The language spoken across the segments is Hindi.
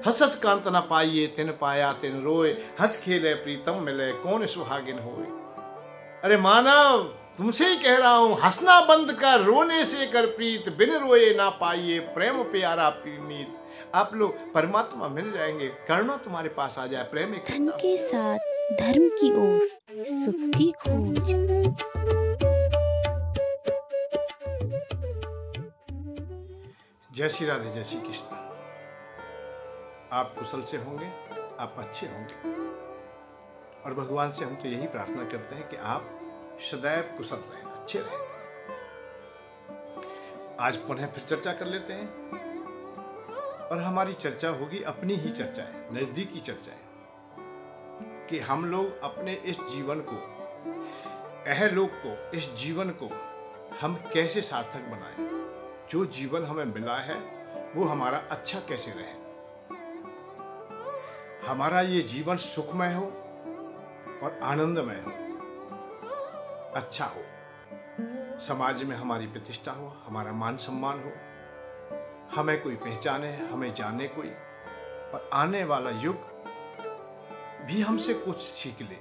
हस हस कांत न पाइए तिन पाया तिन रोए, हंस खेले प्रीतम मिले कौन सुहागिन होए। अरे मानव, तुमसे ही कह रहा हूं, हंसना बंद कर, रोने से कर प्रीत, बिन रोए ना पाइए प्रेम प्यारा मीत। आप लोग परमात्मा मिल जाएंगे, करुणा तुम्हारे पास आ जाए, प्रेम एक धन के साथ धर्म की ओर, सुख की खोज। जय श्री राधे, जय श्री कृष्ण। आप कुशल से होंगे, आप अच्छे होंगे, और भगवान से हम तो यही प्रार्थना करते हैं कि आप सदैव कुशल रहें, अच्छे रहें। आज पुनः फिर चर्चा कर लेते हैं, और हमारी चर्चा होगी अपनी ही चर्चा है, नजदीकी चर्चा है, कि हम लोग अपने इस जीवन को, अहलोक को, इस जीवन को हम कैसे सार्थक बनाएं। जो जीवन हमें मिला है वो हमारा अच्छा कैसे रहे, हमारा ये जीवन सुखमय हो और आनंदमय हो, अच्छा हो, समाज में हमारी प्रतिष्ठा हो, हमारा मान सम्मान हो, हमें कोई पहचाने, हमें जाने कोई, और आने वाला युग भी हमसे कुछ सीख ले,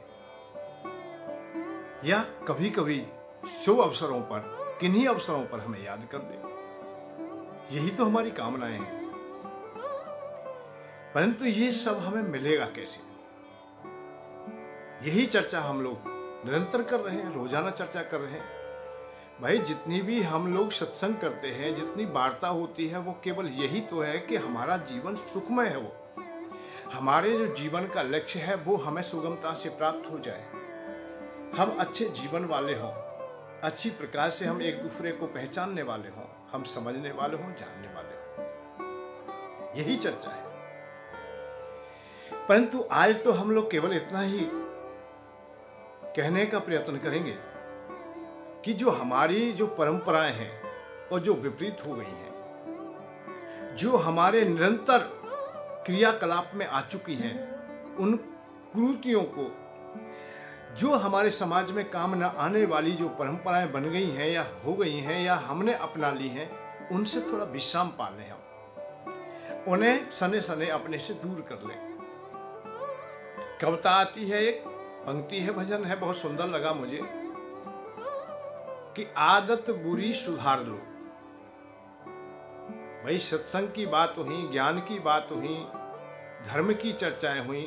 या कभी कभी शुभ अवसरों पर, किन्हीं अवसरों पर हमें याद कर दे। यही तो हमारी कामनाएं हैं। परंतु ये सब हमें मिलेगा कैसे? यही चर्चा हम लोग निरंतर कर रहे हैं, रोजाना चर्चा कर रहे हैं। भाई, जितनी भी हम लोग सत्संग करते हैं, जितनी वार्ता होती है, वो केवल यही तो है कि हमारा जीवन सुखमय है, वो हमारे जो जीवन का लक्ष्य है वो हमें सुगमता से प्राप्त हो जाए, हम अच्छे जीवन वाले हों, अच्छी प्रकार से हम एक दूसरे को पहचानने वाले हों, हम समझने वाले हों, जानने वाले हों। यही चर्चा है। परंतु आज तो हम लोग केवल इतना ही कहने का प्रयत्न करेंगे कि जो हमारी जो परंपराएं हैं और जो विपरीत हो गई हैं, जो हमारे निरंतर क्रियाकलाप में आ चुकी हैं, उन कुरीतियों को, जो हमारे समाज में काम न आने वाली जो परंपराएं बन गई हैं या हो गई हैं या हमने अपना ली हैं, उनसे थोड़ा विश्राम पा लें, हम उन्हें सने सने अपने से दूर कर लें। कविता आती है, एक पंक्ति है, भजन है, बहुत सुंदर लगा मुझे, कि आदत बुरी सुधार लो। भाई, सत्संग की बात हुई, ज्ञान की बात हुई, धर्म की चर्चाएं हुई,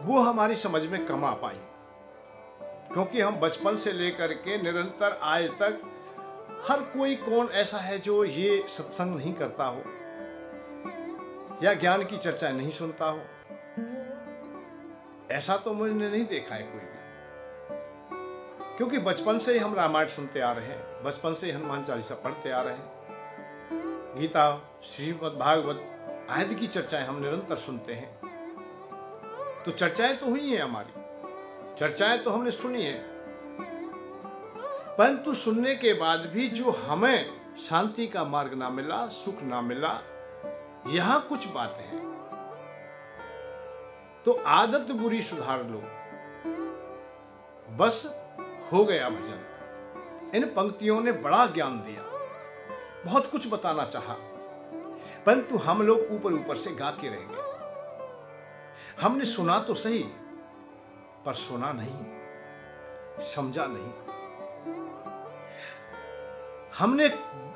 वो हमारी समझ में कम आ पाई, क्योंकि हम बचपन से लेकर के निरंतर आज तक हर कोई कौन ऐसा है जो ये सत्संग नहीं करता हो या ज्ञान की चर्चा नहीं सुनता हो। ऐसा तो मैंने नहीं देखा है कोई भी, क्योंकि बचपन से ही हम रामायण सुनते आ रहे हैं, बचपन से ही हनुमान चालीसा पढ़ते आ रहे हैं, गीता, श्रीमद् भागवत आदि की चर्चाएं हम निरंतर सुनते हैं। तो चर्चाएं तो हुई हैं, हमारी चर्चाएं तो हमने सुनी है, परंतु सुनने के बाद भी जो हमें शांति का मार्ग ना मिला, सुख ना मिला, यहां कुछ बातें हैं। तो आदत बुरी सुधार लो, बस हो गया भजन। इन पंक्तियों ने बड़ा ज्ञान दिया, बहुत कुछ बताना चाहा, परंतु हम लोग ऊपर ऊपर से गा के रह गए। हमने सुना तो सही, पर सुना नहीं, समझा नहीं। हमने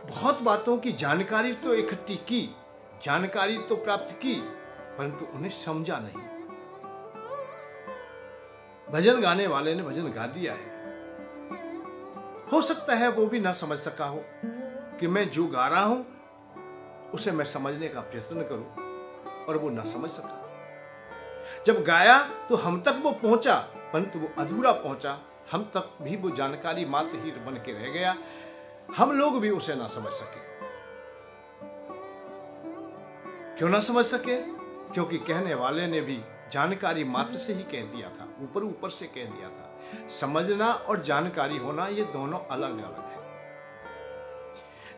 बहुत बातों की जानकारी तो इकट्ठी की, जानकारी तो प्राप्त की, परंतु उन्हें समझा नहीं। भजन गाने वाले ने भजन गा दिया है, हो सकता है वो भी ना समझ सका हो कि मैं जो गा रहा हूं उसे मैं समझने का प्रयत्न करूं, और वो ना समझ सका। जब गाया तो हम तक वो पहुंचा, परंतु वो अधूरा पहुंचा, हम तक भी वो जानकारी मात्र ही बन के रह गया, हम लोग भी उसे ना समझ सके। क्यों ना समझ सके? क्योंकि कहने वाले ने भी जानकारी मात्र से ही कह दिया था, ऊपर ऊपर से कह दिया था। समझना और जानकारी होना ये दोनों अलग अलग है।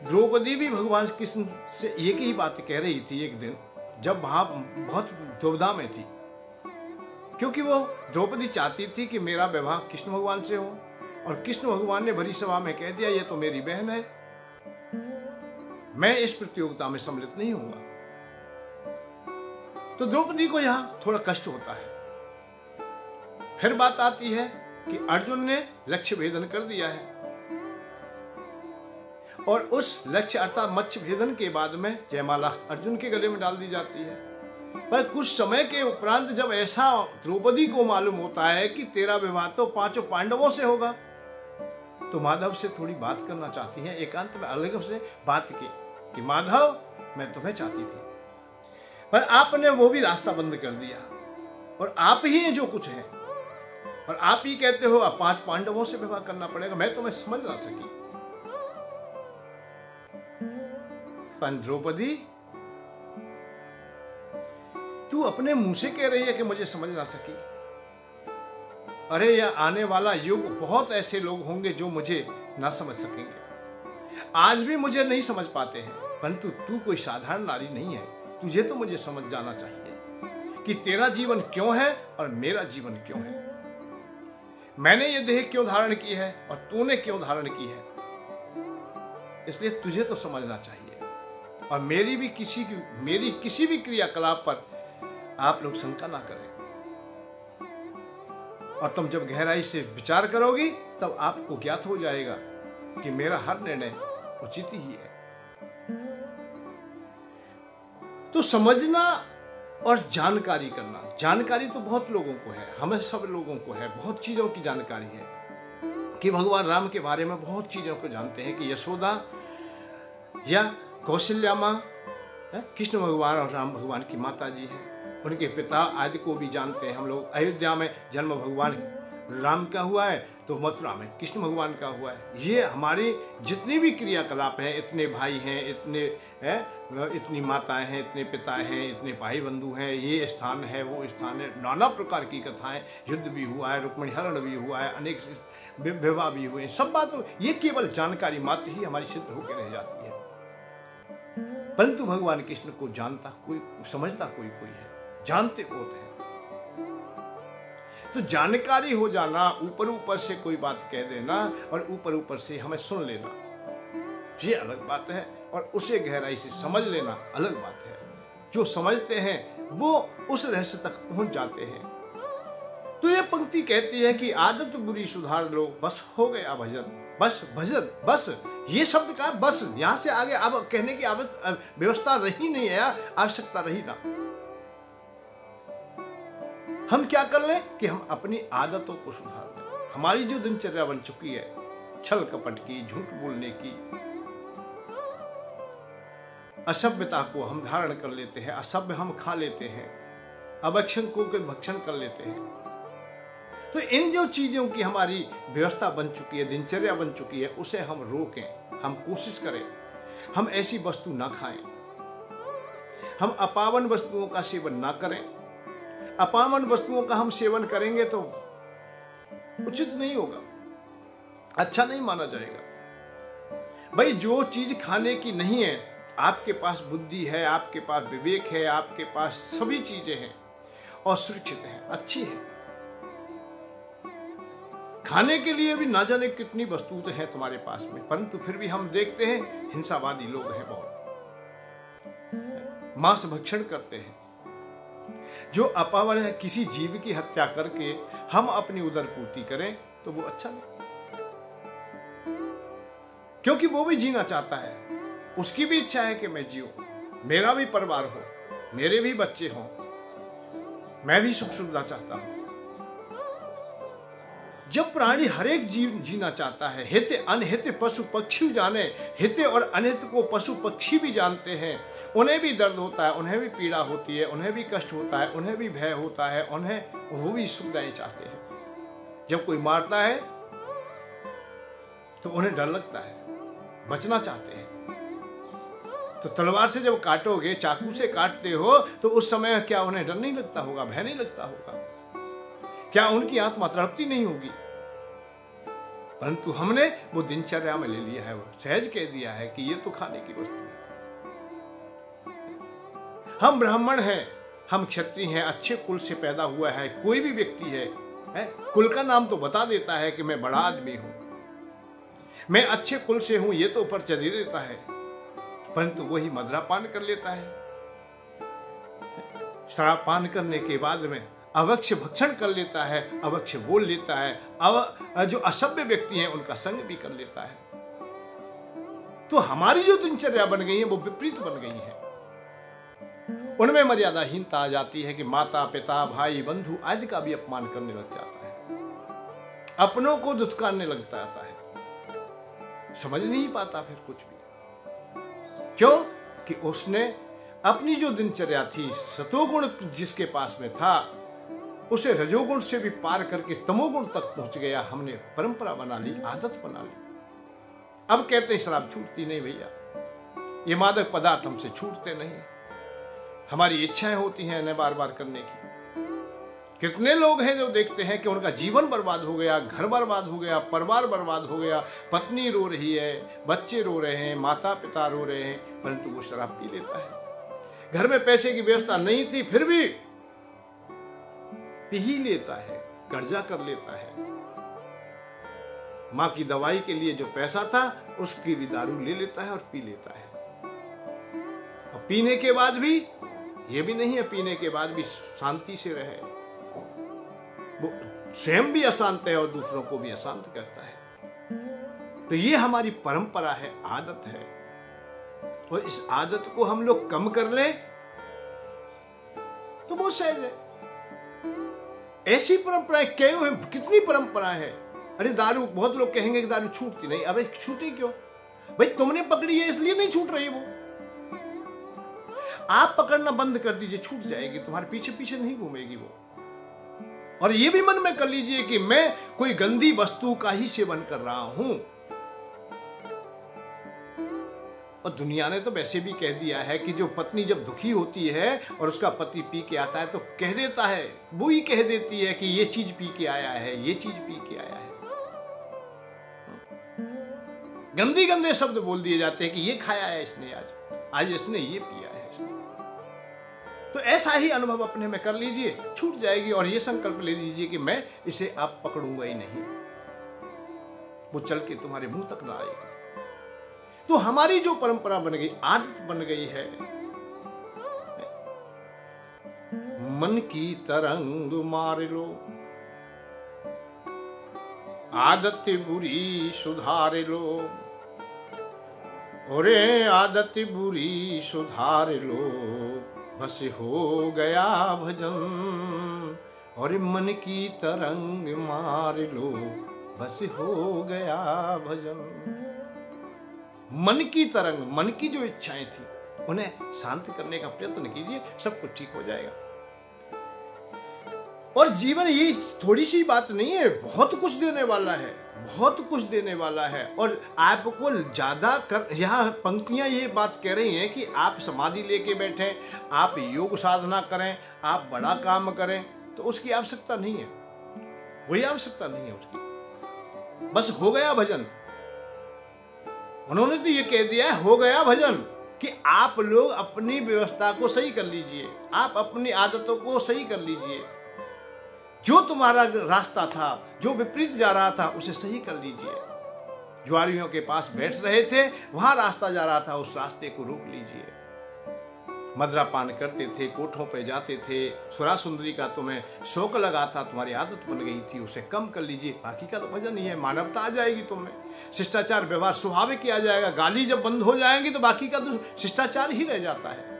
द्रौपदी भी भगवान कृष्ण से एक ही बात कह रही थी एक दिन, जब वहां बहुत दुविधा में थी, क्योंकि वो द्रौपदी चाहती थी कि मेरा विवाह कृष्ण भगवान से हो, और कृष्ण भगवान ने भरी सभा में कह दिया ये तो मेरी बहन है, मैं इस प्रतियोगिता में सम्मिलित नहीं होऊंगा। तो द्रौपदी को यहां थोड़ा कष्ट होता है। फिर बात आती है कि अर्जुन ने लक्ष्य भेदन कर दिया है और उस लक्ष्य अर्थात मत्स्य भेदन के बाद में जयमाला अर्जुन के गले में डाल दी जाती है। पर कुछ समय के उपरांत जब ऐसा द्रौपदी को मालूम होता है कि तेरा विवाह तो 5 पांडवों से होगा, तो माधव से थोड़ी बात करना चाहती है, एकांत में अलग से बात की कि माधव मैं तुम्हें चाहती थी, पर आपने वो भी रास्ता बंद कर दिया और आप ही जो कुछ है और आप ही कहते हो अब 5 पांडवों से विवाह करना पड़ेगा। मैं तुम्हें समझ ना सकी। पर द्रौपदी तू अपने मुंह से कह रही है कि मुझे समझ ना सकी। अरे यह आने वाला युग बहुत ऐसे लोग होंगे जो मुझे ना समझ सकेंगे। आज भी मुझे नहीं समझ पाते हैं, परंतु तू कोई साधारण नारी नहीं है। तुझे तो मुझे समझ जाना चाहिए कि तेरा जीवन क्यों है और मेरा जीवन क्यों है। मैंने ये देह क्यों धारण की है और तूने क्यों धारण की है, इसलिए तुझे तो समझना चाहिए। और मेरी किसी भी क्रियाकलाप पर आप लोग शंका ना करें। और तुम जब गहराई से विचार करोगी तब आपको ज्ञात हो जाएगा कि मेरा हर निर्णय उचित ही है। तो समझना और जानकारी करना, जानकारी तो बहुत लोगों को है, हमें सब लोगों को है, बहुत चीजों की जानकारी है कि भगवान राम के बारे में बहुत चीजों को जानते हैं कि यशोदा या कौशल्या माँ कृष्ण भगवान और राम भगवान की माता जी हैं। उनके पिता आदि को भी जानते हैं हम लोग। अयोध्या में जन्म भगवान राम का हुआ है तो मथुरा में कृष्ण भगवान का हुआ है। ये हमारी जितनी भी क्रियाकलाप हैं, इतने भाई हैं, इतनी माताएं हैं, इतने पिता हैं, इतने भाई बंधु हैं, ये स्थान है वो स्थान है, नाना प्रकार की कथाएं, युद्ध भी हुआ है, रुक्मिणी हरण भी हुआ है, अनेक विवाह भी हुए, सब बातों ये केवल जानकारी मात्र ही हमारी सिद्ध होकर रह जाती है। परंतु भगवान कृष्ण को जानता कोई, समझता कोई है, जानते होते हैं। तो जानकारी हो जाना, ऊपर ऊपर से कोई बात कह देना और ऊपर ऊपर से हमें सुन लेना, ये अलग बात है। और उसे गहराई से समझ लेना अलग बात है। जो समझते हैं वो उस रहस्य तक पहुंच जाते हैं। तो ये पंक्ति कहती है कि आदत बुरी सुधार लो, बस हो गया भजन। बस भजन, बस ये शब्द का बस, यहां से आगे अब कहने की व्यवस्था रही नहीं है, आवश्यकता रही ना। हम क्या कर लें कि हम अपनी आदतों को सुधार लें। हमारी जो दिनचर्या बन चुकी है छल कपट की, झूठ बोलने की, असभ्यता को हम धारण कर लेते हैं, असभ्य हम खा लेते हैं, अभक्षण को भक्षण कर लेते हैं। तो इन जो चीजों की हमारी व्यवस्था बन चुकी है, दिनचर्या बन चुकी है, उसे हम रोकें। हम कोशिश करें हम ऐसी वस्तु ना खाएं, हम अपावन वस्तुओं का सेवन ना करें। अपावन वस्तुओं का हम सेवन करेंगे तो उचित नहीं होगा, अच्छा नहीं माना जाएगा। भाई जो चीज खाने की नहीं है, आपके पास बुद्धि है, आपके पास विवेक है, आपके पास सभी चीजें हैं और सुरक्षित हैं, अच्छी है, खाने के लिए भी ना जाने कितनी वस्तु तो है तुम्हारे पास में, परंतु फिर भी हम देखते हैं हिंसावादी लोग हैं बहुत, मांस भक्षण करते हैं। जो अपावन है, किसी जीव की हत्या करके हम अपनी उदर पूर्ति करें तो वो अच्छा नहीं, क्योंकि वो भी जीना चाहता है, उसकी भी इच्छा है कि मैं जीऊं, मेरा भी परिवार हो, मेरे भी बच्चे हों, मैं भी सुख सुविधा चाहता हूं। जब प्राणी हर एक जीव जीना चाहता है, हित अनहित पशु पक्षी जाने, हित और अनहित को पशु पक्षी भी जानते हैं। उन्हें भी दर्द होता है, उन्हें भी पीड़ा होती है, उन्हें भी कष्ट होता है, उन्हें भी भय होता है, वो भी सुविधाएं चाहते हैं। जब कोई मारता है तो उन्हें डर लगता है, बचना चाहते हैं। तो तलवार से जब काटोगे, चाकू से काटते हो, तो उस समय क्या उन्हें डर नहीं लगता होगा, भय नहीं लगता होगा? क्या उनकी आत्मा तड़पती नहीं होगी? परंतु हमने वो दिनचर्या में ले लिया है, वो सहज कह दिया है कि ये तो खाने की वस्तु है। हम ब्राह्मण हैं, हम क्षत्रिय हैं, अच्छे कुल से पैदा हुआ है, कोई भी व्यक्ति है, कुल का नाम तो बता देता है कि मैं बड़ा आदमी हूं, मैं अच्छे कुल से हूं, ये तो परिचय दे देता है, परंतु वही मदिरापान कर लेता है, शराब पान करने के बाद में अवक्ष भक्षण कर लेता है, अवक्ष बोल लेता है, जो असभ्य व्यक्ति हैं उनका संग भी कर लेता है। तो हमारी जो दिनचर्या बन गई है वो विपरीत बन गई है। उनमें मर्यादाहीनता आ जाती है कि माता पिता भाई बंधु आदि का भी अपमान करने लग जाता है, अपनों को दुत्कारने लग जाता है, समझ नहीं पाता फिर कुछ भी। क्यों? कि उसने अपनी जो दिनचर्या थी, सतोगुण जिसके पास में था, उसे रजोगुण से भी पार करके तमोगुण तक पहुंच गया। हमने परंपरा बना ली, आदत बना ली। अब कहते हैं शराब छूटती नहीं भैया, ये मादक पदार्थ हमसे छूटते नहीं, हमारी इच्छाएं होती हैं इन्हें बार बार करने की। कितने लोग हैं जो देखते हैं कि उनका जीवन बर्बाद हो गया, घर बर्बाद हो गया, परिवार बर्बाद हो गया, पत्नी रो रही है, बच्चे रो रहे हैं, माता पिता रो रहे हैं, परंतु वो शराब पी लेता है। घर में पैसे की व्यवस्था नहीं थी फिर भी पी ही लेता है, कर्जा कर लेता है। मां की दवाई के लिए जो पैसा था उसकी भी दारू ले लेता है और पी लेता है। और पीने के बाद भी ये भी नहीं है, पीने के बाद भी शांति से रहे, वो स्वयं भी अशांत है और दूसरों को भी अशांत करता है। तो ये हमारी परंपरा है, आदत है, और इस आदत को हम लोग कम कर ले तो बहुत सहज है। ऐसी परंपराएं क्यों है, कितनी परंपराएं हैं। अरे दारू, बहुत लोग कहेंगे कि दारू छूटती नहीं। अबे छूटी क्यों भाई? तुमने पकड़ी है इसलिए नहीं छूट रही वो। आप पकड़ना बंद कर दीजिए, छूट जाएगी, तुम्हारे पीछे पीछे नहीं घूमेगी वो। और ये भी मन में कर लीजिए कि मैं कोई गंदी वस्तु का ही सेवन कर रहा हूं। और दुनिया ने तो वैसे भी कह दिया है कि जो पत्नी जब दुखी होती है और उसका पति पी के आता है तो कह देता है, वो ही कह देती है कि ये चीज पी के आया है, ये चीज पी के आया है। गंदे गंदे शब्द बोल दिए जाते हैं कि ये खाया है इसने, आज इसने ये पिया है इसने। तो ऐसा ही अनुभव अपने में कर लीजिए, छूट जाएगी। और ये संकल्प ले लीजिए कि मैं इसे अब पकड़ूंगा ही नहीं, वो चल के तुम्हारे मुंह तक ना आएगी। तो हमारी जो परंपरा बन गई, आदत बन गई है, मन की तरंग मार लो, आदत बुरी सुधार लो, अरे आदत बुरी सुधार लो, बस हो गया भजन। और मन की तरंग मार लो, बस हो गया भजन। मन की तरंग, मन की जो इच्छाएं थी उन्हें शांत करने का प्रयत्न कीजिए, सब कुछ ठीक हो जाएगा। और जीवन ये थोड़ी सी बात नहीं है, बहुत कुछ देने वाला है, बहुत कुछ देने वाला है। और आपको ज्यादा कर, यहाँ पंक्तियां ये बात कह रही हैं कि आप समाधि लेके बैठे, आप योग साधना करें, आप बड़ा काम करें, तो उसकी आवश्यकता नहीं है, वही आवश्यकता नहीं है उसकी। बस हो गया भजन। उन्होंने तो ये कह दिया है, हो गया भजन, कि आप लोग अपनी व्यवस्था को सही कर लीजिए, आप अपनी आदतों को सही कर लीजिए। जो तुम्हारा रास्ता था, जो विपरीत जा रहा था, उसे सही कर लीजिए। ज्वारियों के पास बैठ रहे थे, वहां रास्ता जा रहा था, उस रास्ते को रोक लीजिए। मदरापान करते थे, कोठों पे जाते थे, सुरा सुंदरी का तुम्हें शौक लगा था, तुम्हारी आदत बन गई थी, उसे कम कर लीजिए। बाकी का तो भजन ही है, मानवता आ जाएगी तुम्हें, शिष्टाचार व्यवहार स्वाभाविक किया जाएगा। गाली जब बंद हो जाएंगी तो बाकी का तो शिष्टाचार ही रह जाता है।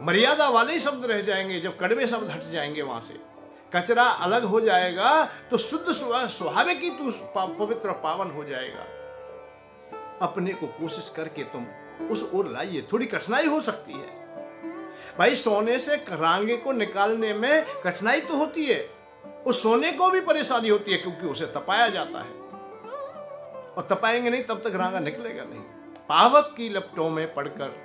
मर्यादा वाले ही शब्द रह जाएंगे जब कड़वे शब्द हट जाएंगे, वहां से कचरा अलग हो जाएगा तो शुद्ध स्वाभाविक ही तू पवित्र पावन हो जाएगा। अपने को कोशिश करके तुम उस ओर लाइए। थोड़ी कठिनाई हो सकती है भाई, सोने से रांगे को निकालने में कठिनाई तो होती है, उस सोने को भी परेशानी होती है, क्योंकि उसे तपाया जाता है, और तपाएंगे नहीं तब तक रांगा निकलेगा नहीं। पावक की लपटों में पड़कर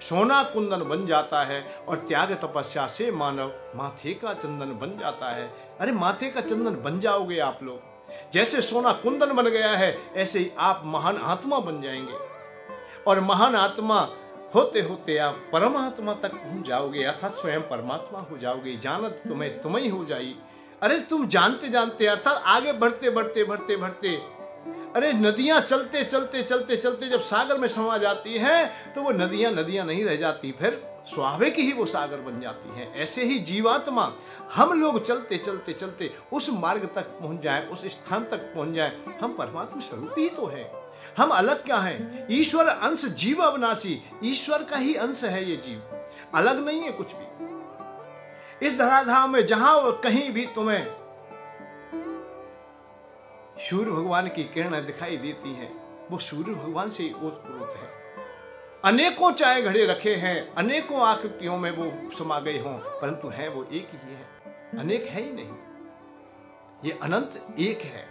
सोना कुंदन बन जाता है, और त्याग तपस्या से मानव माथे का चंदन बन जाता है। अरे माथे का चंदन बन जाओगे आप लोग, जैसे सोना कुंदन बन गया है, ऐसे ही आप महान आत्मा बन जाएंगे। और महान आत्मा होते होते आप परमात्मा तक पहुंच जाओगे, अर्थात स्वयं परमात्मा हो जाओगे। जानत तुम्हें तुम ही हो जाई। अरे तुम जानते जानते, अर्थात आगे बढ़ते बढ़ते बढ़ते बढ़ते, अरे नदियां चलते चलते चलते चलते जब सागर में समा जाती हैं तो वो नदियां नदियां नहीं रह जाती, फिर स्वाभाविक ही वो सागर बन जाती है। ऐसे ही जीवात्मा हम लोग चलते चलते चलते उस मार्ग तक पहुंच जाए, उस स्थान तक पहुंच जाए, हम परमात्मा स्वरूप ही तो है। हम अलग क्या हैं? ईश्वर अंश जीव अविनाशी, ईश्वर का ही अंश है ये जीव, अलग नहीं है कुछ भी। इस धराधाम में जहां कहीं भी तुम्हें सूर्य भगवान की किरणें दिखाई देती हैं, वो सूर्य भगवान से ओतप्रोत है। अनेकों चाय घड़े रखे हैं, अनेकों आकृतियों में वो समा गए हों, परंतु है वो एक ही है, अनेक है ही नहीं। ये अनंत एक है,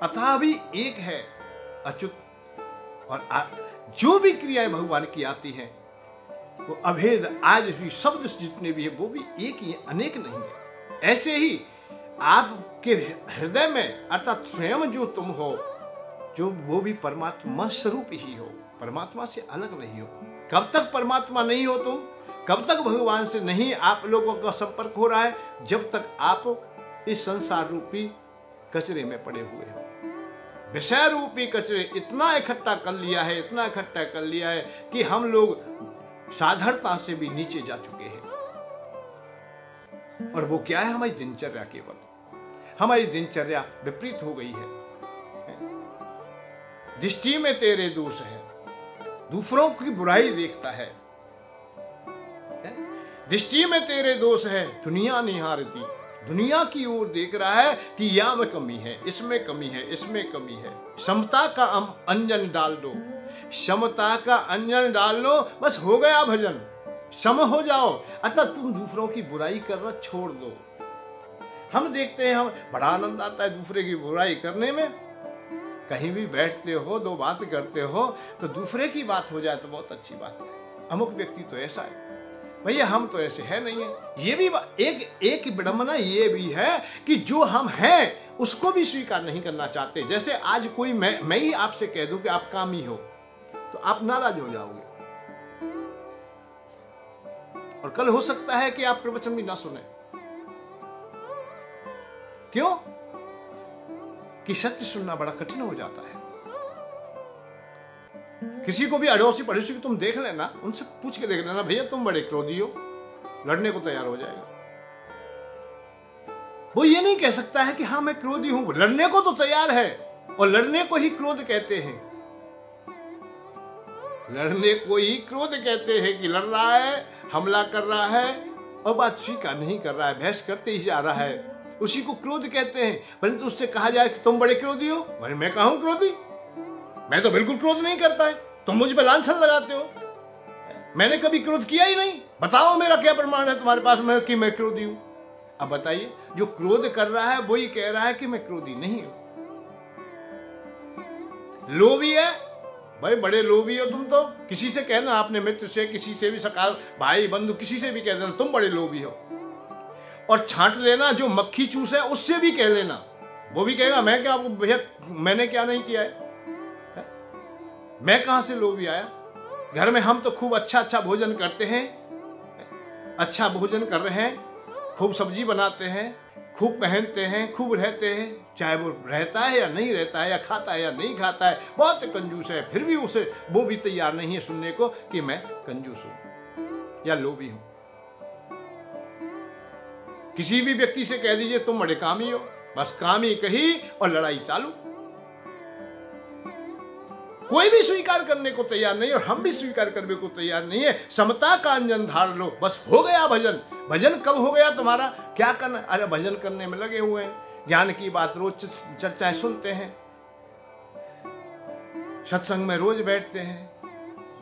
अतः भी एक है, अच्युत। और जो भी क्रियाएं भगवान की आती हैं वो अभेद, आज भी शब्द जितने भी है वो भी एक ही है, अनेक नहीं है। ऐसे ही आपके हृदय में अर्थात स्वयं जो तुम हो, जो वो भी परमात्मा स्वरूप ही हो, परमात्मा से अलग नहीं हो। कब तक परमात्मा नहीं हो तुम, कब तक भगवान से नहीं आप लोगों का संपर्क हो रहा है? जब तक आप इस संसार रूपी कचरे में पड़े हुए हो। विषय रूपी कचरे इतना इकट्ठा कर लिया है, इतना इकट्ठा कर लिया है कि हम लोग साधारणता से भी नीचे जा चुके हैं। और वो क्या है? हमारी दिनचर्या। केवल हमारी दिनचर्या विपरीत हो गई है। दृष्टि में तेरे दोष है, दूसरों की बुराई देखता है। दृष्टि में तेरे दोष है, दुनिया निहारती, दुनिया की ओर देख रहा है कि यहाँ में कमी है, इसमें कमी है, इसमें कमी है। समता का अंजन डाल दो, समता का अंजन डाल लो, बस हो गया भजन, सम हो जाओ। अतः तुम दूसरों की बुराई करना छोड़ दो। हम देखते हैं, हम बड़ा आनंद आता है दूसरे की बुराई करने में। कहीं भी बैठते हो, दो बात करते हो तो दूसरे की बात हो जाए तो बहुत अच्छी बात है। अमुक व्यक्ति तो ऐसा है, भैया हम तो ऐसे है नहीं है। ये भी एक विडंबना ये भी है कि जो हम हैं उसको भी स्वीकार नहीं करना चाहते। जैसे आज कोई मैं ही आपसे कह दूं कि आप कामी हो तो आप नाराज हो जाओगे, और कल हो सकता है कि आप प्रवचन भी ना सुने। क्यों? कि सत्य सुनना बड़ा कठिन हो जाता है। किसी को भी अड़ोसी पड़ोसी को तुम देख लेना, उनसे पूछ के देख लेना, भैया तुम बड़े क्रोधी हो, लड़ने को तैयार हो जाएगा। वो ये नहीं कह सकता है कि हाँ मैं क्रोधी हूं, लड़ने को तो तैयार है। और लड़ने को ही क्रोध कहते हैं, लड़ने को ही क्रोध कहते हैं कि लड़ रहा है, हमला कर रहा है और बात स्वीकार नहीं कर रहा है, बहस करते ही जा रहा है, उसी को क्रोध कहते हैं। परंतु उससे कहा जाए कि तुम बड़े क्रोधी हो, मैं कहा हूं क्रोधी? मैं तो बिल्कुल क्रोध नहीं करता है, तुम मुझ पे लांछन लगाते हो। मैंने कभी क्रोध किया ही नहीं, बताओ मेरा क्या प्रमाण है तुम्हारे पास में कि मैं क्रोधी हूं? अब बताइए, जो क्रोध कर रहा है वही कह रहा है कि मैं क्रोधी नहीं हूं। लोभी है भाई, बड़े लोभी हो तुम। तो किसी से कहना, अपने मित्र से, किसी से भी, सका भाई बंधु, किसी से भी कह देना तुम बड़े लोभी हो। और छांट लेना, जो मक्खी चूस है उससे भी कह लेना, वो भी कहेगा मैं क्या, भैया मैंने क्या नहीं किया है, मैं कहां से लोभी आया। घर में हम तो खूब अच्छा भोजन करते हैं, अच्छा भोजन कर रहे हैं, खूब सब्जी बनाते हैं, खूब पहनते हैं, खूब रहते हैं, चाहे वो रहता है या नहीं रहता है, या खाता है या नहीं खाता है, बहुत कंजूस है, फिर भी उसे वो भी तैयार नहीं है सुनने को कि मैं कंजूस हूं या लोभी हूं। किसी भी व्यक्ति से कह दीजिए तुम बड़े कामी हो, बस कामी कही और लड़ाई चालू। कोई भी स्वीकार करने को तैयार नहीं, और हम भी स्वीकार करने को तैयार नहीं है। समता का अंजन धार लो, बस हो गया भजन। भजन कब हो गया तुम्हारा? क्या करना? अरे भजन करने में लगे हुए हैं, ज्ञान की बात रोज चर्चाएं सुनते हैं, सत्संग में रोज बैठते हैं,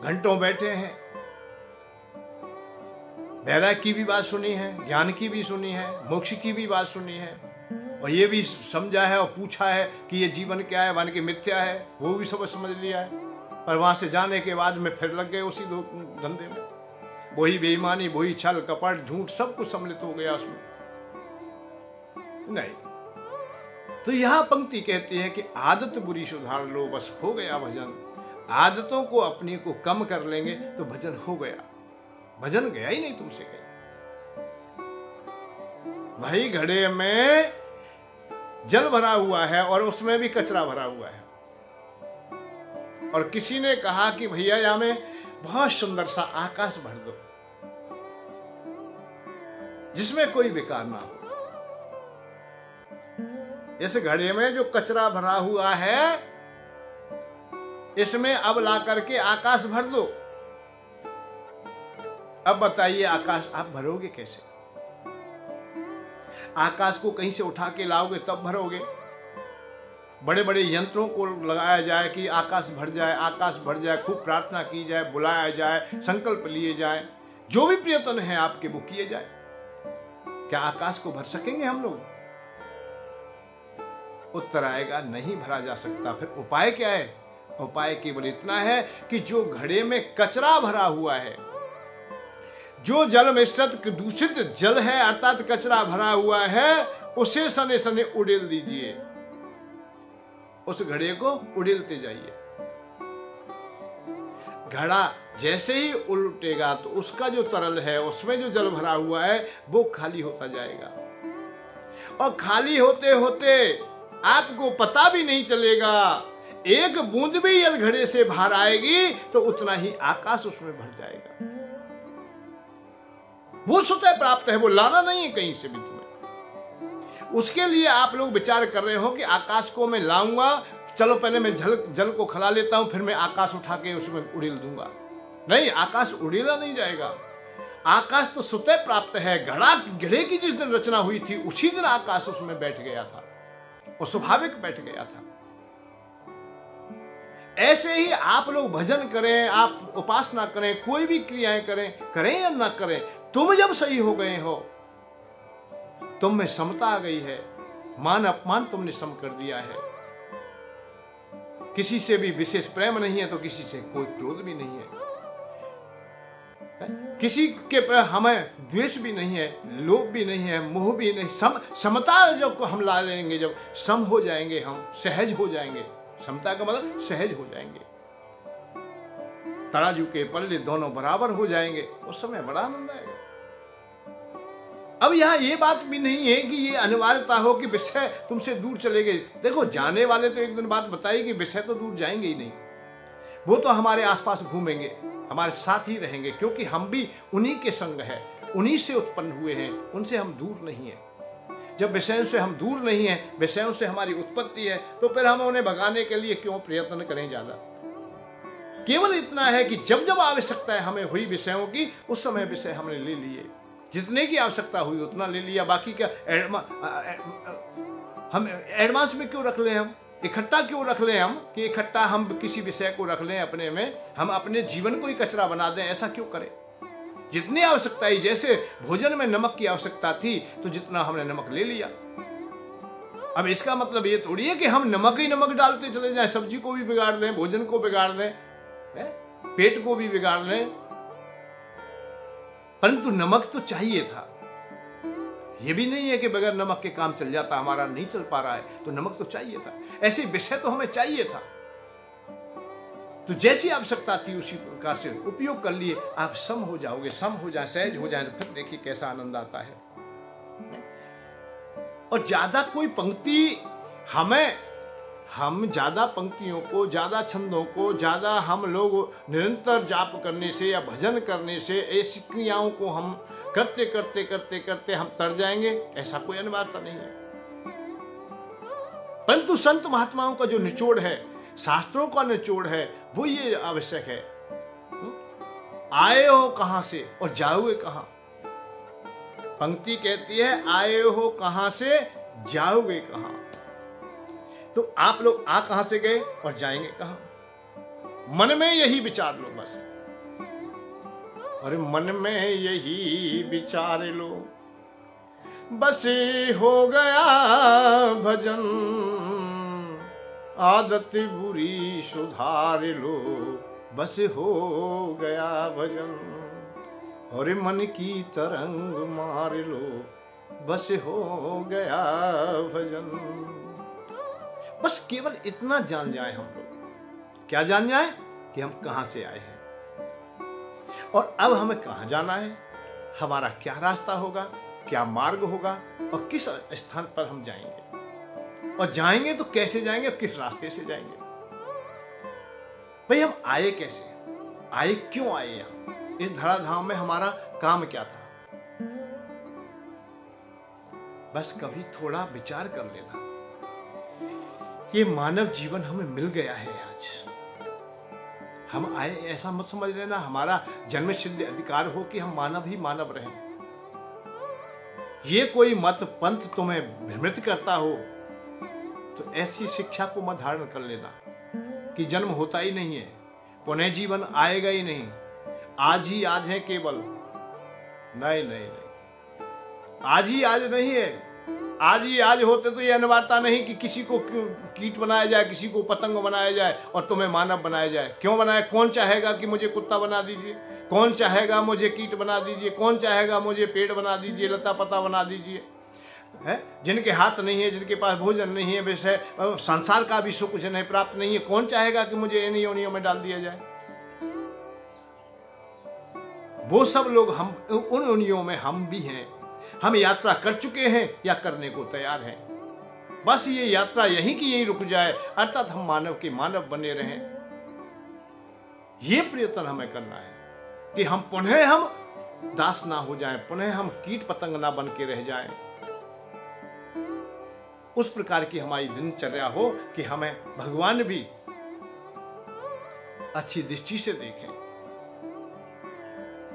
घंटों बैठे हैं, वैराग्य की भी बात सुनी है, ज्ञान की भी सुनी है, मोक्ष की भी बात सुनी है, और ये भी समझा है और पूछा है कि ये जीवन क्या है, वन की मिथ्या है, वो भी सब समझ लिया है। पर वहां से जाने के बाद में फिर लग गए उसी धंधे में, वही बेईमानी, वही छल कपट झूठ, सब कुछ सम्मिलित हो गया उसमें। नहीं, तो यहां पंक्ति कहती है कि आदत बुरी सुधार लो, बस हो गया भजन। आदतों को अपनी को कम कर लेंगे तो भजन हो गया। भजन गया ही नहीं तुमसे कहीं। भाई घड़े में जल भरा हुआ है और उसमें भी कचरा भरा हुआ है, और किसी ने कहा कि भैया या में बहुत सुंदर सा आकाश भर दो, जिसमें कोई विकार ना हो। इस घड़े में जो कचरा भरा हुआ है, इसमें अब ला करके आकाश भर दो। अब बताइए, आकाश आप भरोगे कैसे? आकाश को कहीं से उठा के लाओगे तब भरोगे? बड़े बड़े यंत्रों को लगाया जाए कि आकाश भर जाए, आकाश भर जाए, खूब प्रार्थना की जाए, बुलाया जाए, संकल्प लिए जाए, जो भी प्रयत्न है आपके वो किए जाए। क्या आकाश को भर सकेंगे हम लोग? उत्तर आएगा, नहीं भरा जा सकता। फिर उपाय क्या है? उपाय केवल इतना है कि जो घड़े में कचरा भरा हुआ है, जो जल मिश्रित दूषित जल है अर्थात कचरा भरा हुआ है, उसे सने सने उड़ेल दीजिए। उस घड़े को उड़ेलते जाइए। घड़ा जैसे ही उल्टेगा तो उसका जो तरल है, उसमें जो जल भरा हुआ है, वो खाली होता जाएगा। और खाली होते होते आपको पता भी नहीं चलेगा, एक बूंद भी यदि घड़े से बाहर आएगी तो उतना ही आकाश उसमें भर जाएगा। वो स्वतः प्राप्त है, वो लाना नहीं है कहीं से भी तुम्हें। उसके लिए आप लोग विचार कर रहे हो कि आकाश को मैं लाऊंगा, चलो पहले मैं जल को खला लेता हूं, फिर मैं आकाश उठा के उसमें उड़ेल दूंगा। नहीं, आकाश उड़ेला नहीं जाएगा। आकाश तो स्वतः प्राप्त है। घड़े की जिस दिन रचना हुई थी उसी दिन आकाश उसमें बैठ गया था और स्वाभाविक बैठ गया था। ऐसे ही आप लोग भजन करें, आप उपासना करें, कोई भी क्रियाएं करें या ना करें, तुम जब सही हो गए हो, तुम में समता आ गई है, मान अपमान तुमने सम कर दिया है, किसी से भी विशेष प्रेम नहीं है तो किसी से कोई क्रोध भी नहीं है, किसी के हमें द्वेष भी नहीं है, लोभ भी नहीं है, मोह भी नहीं। समता जब हम ला लेंगे, जब सम हो जाएंगे, हम सहज हो जाएंगे। समता का मतलब सहज हो जाएंगे, तराजू के पल्ले दोनों बराबर हो जाएंगे, उस समय बड़ा आनंद आएगा। अब यहां ये बात भी नहीं है कि ये अनिवार्यता हो कि विषय तुमसे दूर चले गए। देखो, जाने वाले तो एक दिन बात बताई कि विषय तो दूर जाएंगे ही नहीं, वो तो हमारे आसपास घूमेंगे, हमारे साथ ही रहेंगे, क्योंकि हम भी उन्हीं के संग हैं, उन्हीं से उत्पन्न हुए हैं, उनसे हम दूर नहीं है। जब विषयों से हम दूर नहीं है, विषयों से हमारी उत्पत्ति है, तो फिर हम उन्हें भगाने के लिए क्यों प्रयत्न करें ज्यादा? केवल इतना है कि जब जब आवश्यकता है हमें हुई विषयों की, उस समय विषय हमने ले लिए, जितने की आवश्यकता हुई उतना ले लिया। बाकी क्या हम एडवांस में क्यों रख लें, हम इकट्ठा क्यों रख लें, हम कि इकट्ठा हम किसी विषय को रख लें अपने में, हम अपने जीवन को ही कचरा बना दें, ऐसा क्यों करें? जितनी आवश्यकता है, जैसे भोजन में नमक की आवश्यकता थी तो जितना हमने नमक ले लिया। अब इसका मतलब ये थोड़ी है कि हम नमक ही नमक डालते चले जाएं, सब्जी को भी बिगाड़ दें, भोजन को बिगाड़ दें, पेट को भी बिगाड़ दें। परंतु नमक तो चाहिए था। ये भी नहीं है कि बगैर नमक के काम चल जाता, हमारा नहीं चल पा रहा है, तो नमक तो चाहिए था। ऐसे विषय तो हमें चाहिए था, तो जैसी आवश्यकता थी उसी प्रकार से उपयोग कर लिए। आप सम हो जाओगे, सम हो जाए, सहज हो जाए, तो फिर देखिए कैसा आनंद आता है। और ज्यादा कोई पंक्ति हम ज्यादा पंक्तियों को, ज्यादा छंदों को, ज्यादा हम लोग निरंतर जाप करने से या भजन करने से, ऐसी क्रियाओं को हम करते करते करते करते हम तर जाएंगे, ऐसा कोई अनिवार्यता नहीं है। परंतु संत महात्माओं का जो निचोड़ है, शास्त्रों का निचोड़ है, वो ये आवश्यक है, आए हो कहां से और जाओगे कहां। पंक्ति कहती है आए हो कहां से, जाओगे कहां। तो आप लोग आ कहां से गए और जाएंगे कहां? मन में यही विचार लो बस। अरे मन में यही विचार लो, बस हो गया भजन, आदत बुरी सुधार लो, बस हो गया भजन। और मन की तरंग मार लो, बस हो गया भजन। बस केवल इतना जान जाए हम लोग। क्या जान जाए? कि हम कहां से आए हैं और अब हमें कहां जाना है, हमारा क्या रास्ता होगा, क्या मार्ग होगा और किस स्थान पर हम जाएंगे, और जाएंगे तो कैसे जाएंगे, किस रास्ते से जाएंगे। भाई हम आए कैसे? आए क्यों आए यहाँ, इस धराधाम में हमारा काम क्या था। बस कभी थोड़ा विचार कर लेना, ये मानव जीवन हमें मिल गया है आज। हम आए ऐसा मत समझ लेना हमारा जन्म सिद्ध अधिकार हो कि हम मानव ही मानव रहें। ये कोई मत पंथ तुम्हें भ्रमित करता हो तो ऐसी शिक्षा को मत धारण कर लेना कि जन्म होता ही नहीं है, पुनः जीवन आएगा ही नहीं, आज ही आज है केवल। नहीं नहीं नहीं, आज ही आज नहीं है। आज ही आज होते तो ये अनिवार्यता नहीं कि किसी को कीट बनाया जाए, किसी को पतंग बनाया जाए और तुम्हें मानव बनाया जाए। क्यों बनाए? कौन चाहेगा कि मुझे कुत्ता बना दीजिए, कौन चाहेगा मुझे कीट बना दीजिए, कौन चाहेगा मुझे पेड़ बना दीजिए, लता पता बना दीजिए। है जिनके हाथ नहीं है, जिनके पास भोजन नहीं है, वैसे संसार का भी सुख जिन्हें प्राप्त नहीं है, कौन चाहेगा कि मुझे इन योनियों में डाल दिया जाए। वो सब लोग हम उन योनियों में हम भी हैं। हम यात्रा कर चुके हैं या करने को तैयार हैं। बस ये यात्रा यहीं की यहीं रुक जाए, अर्थात हम मानव के मानव बने रहें। ये प्रयत्न हमें करना है कि हम पुनः हम दास ना हो जाएं, पुनः हम कीट पतंग ना बन के रह जाएं। उस प्रकार की हमारी दिनचर्या हो कि हमें भगवान भी अच्छी दृष्टि से देखें।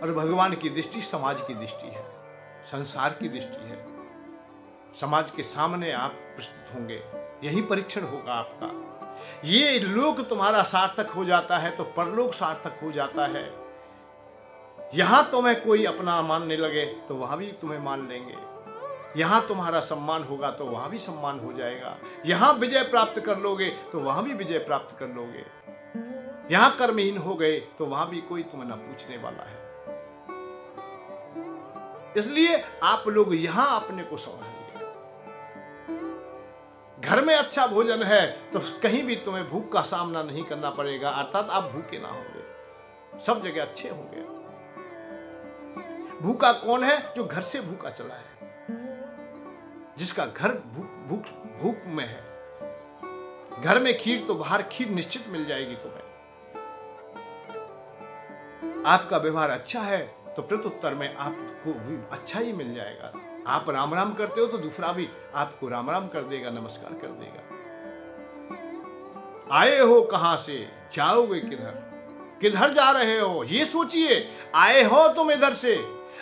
और भगवान की दृष्टि समाज की दृष्टि है, संसार की दृष्टि है। समाज के सामने आप प्रस्तुत होंगे, यही परीक्षण होगा आपका। ये लोक तुम्हारा सार्थक हो जाता है तो परलोक सार्थक हो जाता है। यहां तुम्हें कोई अपना मानने लगे तो वहां भी तुम्हें मान लेंगे। यहां तुम्हारा सम्मान होगा तो वहां भी सम्मान हो जाएगा। यहां विजय प्राप्त कर लोगे तो वहां भी विजय प्राप्त कर लोगे। यहां कर्महीन हो गए तो वहां भी कोई तुम्हें ना पूछने वाला है। इसलिए आप लोग यहां अपने को संभालिए। घर में अच्छा भोजन है तो कहीं भी तुम्हें भूख का सामना नहीं करना पड़ेगा, अर्थात आप भूखे ना होंगे, सब जगह अच्छे होंगे। भूखा कौन है? जो घर से भूखा चला है, जिसका घर भूख में है। घर में खीर तो बाहर खीर निश्चित मिल जाएगी तुम्हें। आपका व्यवहार अच्छा है तो प्रत्युत्तर में आपको भी अच्छा ही मिल जाएगा। आप राम राम करते हो तो दूसरा भी आपको राम राम कर देगा, नमस्कार कर देगा। आए हो कहां से, जाओगे किधर, किधर जा रहे हो ये सोचिए। आए हो तुम इधर से,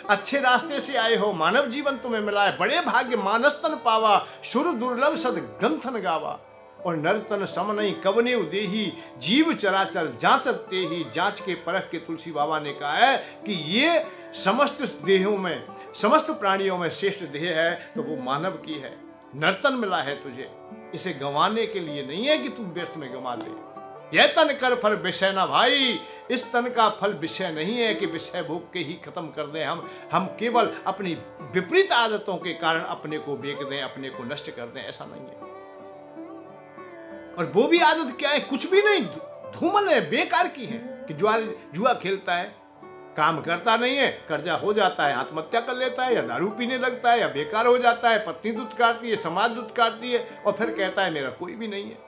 अच्छे रास्ते से आए हो, मानव जीवन तुम्हें मिला है। बड़े भाग्य मानस तन पावा, सुर दुर्लभ सद ग्रंथन गावा। और नरतन सम नहीं कवने देही, जीव चराचर जांचत तेही। जांच के परख के तुलसी बाबा ने कहा है कि ये समस्त देहों में, समस्त प्राणियों में श्रेष्ठ देह है तो वो मानव की है। नर्तन मिला है तुझे, इसे गंवाने के लिए नहीं है कि तू व्यर्थ में गंवा दे। यह तन कर फल विषय ना भाई, इस तन का फल विषय नहीं है कि विषय भोग के ही खत्म कर दें हम केवल अपनी विपरीत आदतों के कारण अपने को बेच दें, अपने को नष्ट कर दें, ऐसा नहीं है। और वो भी आदत क्या है? कुछ भी नहीं, धूमल है, बेकार की है कि जुआ खेलता है, काम करता नहीं है, कर्जा हो जाता है, आत्महत्या कर लेता है, या दारू पीने लगता है, या बेकार हो जाता है, पत्नी दुत्कारती है, समाज दुत्कारती है, और फिर कहता है मेरा कोई भी नहीं है।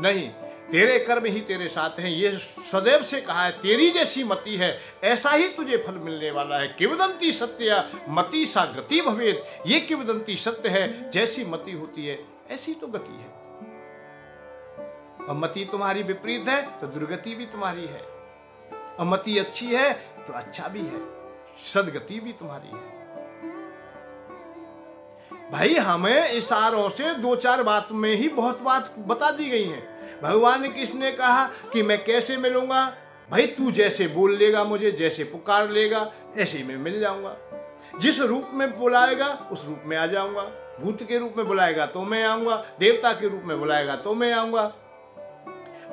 नहीं, तेरे कर्म ही तेरे साथ हैं। ये सदैव से कहा है, तेरी जैसी मति है ऐसा ही तुझे फल मिलने वाला है। किंवदंती सत्य मति सा गति भवेद। ये किंवदंती सत्य है, जैसी मति होती है ऐसी तो गति है। और मति तुम्हारी विपरीत है तो दुर्गति भी तुम्हारी है, और मति अच्छी है तो अच्छा भी है, सदगति भी तुम्हारी है। भाई हमें इशारों से दो चार बात में ही बहुत बात बता दी गई है। भगवान ने किसने कहा कि मैं कैसे मिलूंगा? भाई तू जैसे बोल लेगा मुझे, जैसे पुकार लेगा ऐसे मैं मिल जाऊंगा। जिस रूप में बुलाएगा उस रूप में आ जाऊंगा। भूत के रूप में बुलाएगा तो मैं आऊंगा, देवता के रूप में बुलाएगा तो मैं आऊंगा,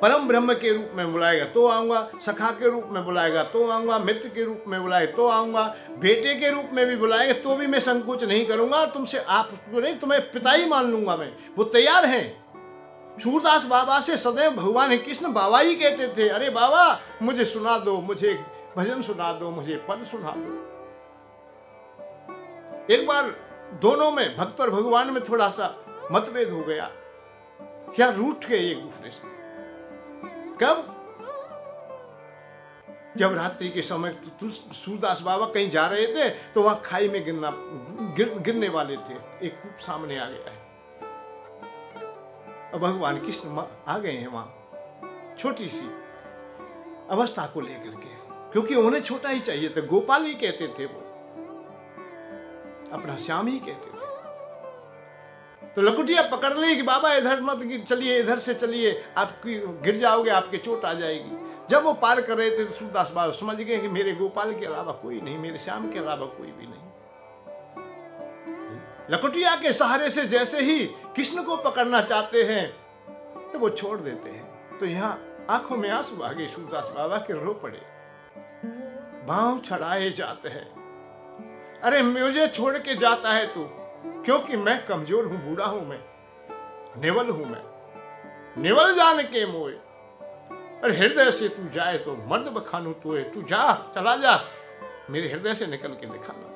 परम ब्रह्म के रूप में बुलाएगा तो आऊंगा, सखा के रूप में बुलाएगा तो आऊंगा, मित्र के रूप में बुलाए तो आऊंगा, बेटे के रूप में भी बुलाएगा तो भी मैं संकोच नहीं करूंगा। तुमसे आप नहीं, तुम्हें पिता ही मान लूंगा मैं। वो तैयार हैं। सूरदास बाबा से सदैव भगवान कृष्ण बाबा ही कहते थे, अरे बाबा मुझे सुना दो, मुझे भजन सुना दो, मुझे पद सुना दो। एक बार दोनों में, भक्त और भगवान में थोड़ा सा मतभेद हो गया, क्या रूठ गए एक दूसरे से। कब? जब रात्रि के समय सूरदास बाबा कहीं जा रहे थे तो वहां खाई में गिरने वाले थे। एक कूप सामने आ गया है। अब भगवान कृष्ण आ गए हैं वहां छोटी सी अवस्था को लेकर के, क्योंकि उन्हें छोटा ही चाहिए था। गोपाल ही कहते थे, वो अपना श्याम ही कहते थे। तो लकुटिया पकड़ ली कि बाबा इधर मत चलिए, इधर से चलिए, आप गिर जाओगे, आपके चोट आ जाएगी। जब वो पार कर रहे थे तो सूरदास बाबा समझ गए कि मेरे गोपाल के अलावा कोई नहीं, मेरे श्याम के अलावा कोई भी नहीं। लकुटिया के सहारे से जैसे ही कृष्ण को पकड़ना चाहते हैं तो वो छोड़ देते हैं। तो यहाँ आंखों में आंसू आ गए सूरदास बाबा के, रो पड़े, भाव छड़ाए जाते हैं। अरे मुझे छोड़ के जाता है तू, क्योंकि मैं कमजोर हूं, बूढ़ा हूं, मैं नेवल हूं, मैं नेवल जान के मोए। अरे हृदय से तू जाए तो मर्द बखानू तू है, तू जा, चला जा, मेरे हृदय से निकल के दिखाना।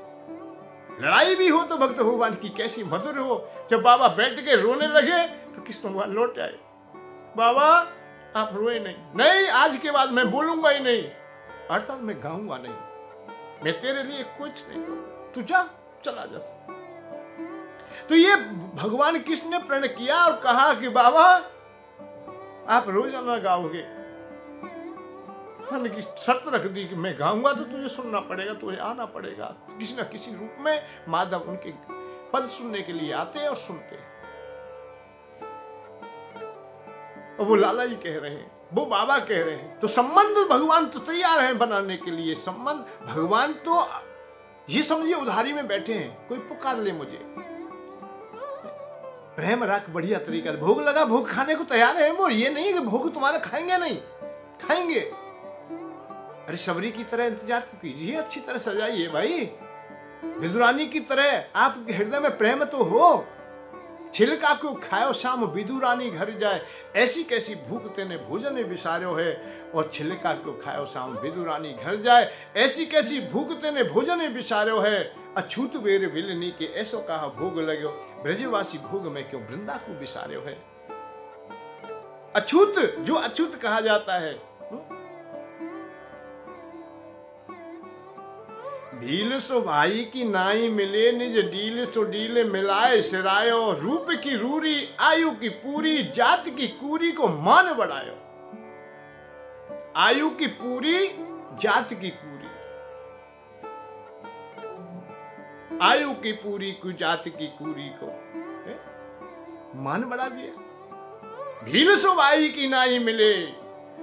लड़ाई भी हो तो भक्त भगवान की कैसी मधुर हो। जब बाबा बैठ के रोने लगे तो कृष्ण भगवान लौट आए। बाबा आप रोए नहीं, नहीं आज के बाद मैं बोलूंगा ही नहीं, अर्थात मैं गाऊंगा नहीं, मैं तेरे लिए कुछ नहीं करूंगा, तू जा, चला जा। तो ये भगवान कृष्ण ने प्रण किया और कहा कि बाबा आप रोजाना गाओगे। की शर्त रख दी कि मैं गाऊंगा तो तुझे सुनना पड़ेगा, तुझे आना पड़ेगा। किसी न किसी रूप में माधव उनके पद सुनने के लिए आते और सुनते। और वो लाला जी कह रहे हैं, वो बाबा कह रहे हैं, तो संबंध भगवान तो तैयार है बनाने के लिए। संबंध भगवान तो ये समझिए उधारी में बैठे हैं, कोई पुकार ले मुझे, प्रेम रख, बढ़िया तरीका, भोग लगा, भोग खाने को तैयार है वो। ये नहीं कि भोग तुम्हारा खाएंगे, नहीं खाएंगे। अरे शबरी की तरह इंतजार तो कीजिए, अच्छी तरह सजाइए भाई, विदुरानी की तरह आपके हृदय में प्रेम तो हो। छिलका को खाओ शाम विदुरानी घर जाए, ऐसी कैसी भूख तेने भोजन विसार्यो है। और छिलका को खाओ शाम विदुरानी घर जाए, ऐसी कैसी भूख तेने भोजन विसार्यो है। अछूत बेर विलनी के ऐसो कहा भोग लगो, ब्रजवासी भोग में क्यों वृंदा को विसार्यो है। अछूत, जो अछूत कहा जाता है, ढील सो भाई की नाई मिले, निज ढील सो ढील मिलाए सिरायो। रूप की रूरी आयु की पूरी, जात की कूरी को मान बढ़ायो। आयु की पूरी, जात की कूरी, आयु की पूरी को जात की कूरी को मान बढ़ा दिया। ढील सो भाई की नाई मिले,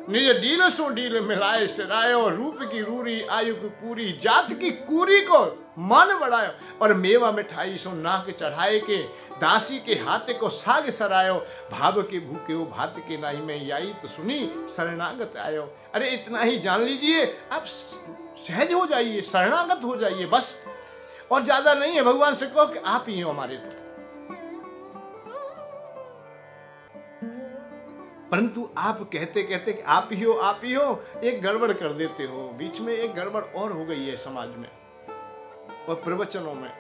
निज ढील सो ढील मिलाए सिरायो। रूप की रूरी आयु की पूरी, जात की कूरी को मान बढ़ायो। और मेवा मिठाई सो नाक चढ़ाए के, दासी के हाथे को साग सरायो। भाव के भूखे हो भात के नाई में आई, तो सुनी शरणागत आयो। अरे इतना ही जान लीजिए, आप सहज हो जाइए, शरणागत हो जाइए बस, और ज्यादा नहीं है। भगवान से कहो कि आप ही हो हमारे, तो परंतु आप कहते कहते कि आप ही हो, एक गड़बड़ कर देते हो। बीच में एक गड़बड़ और हो गई है समाज में और प्रवचनों में।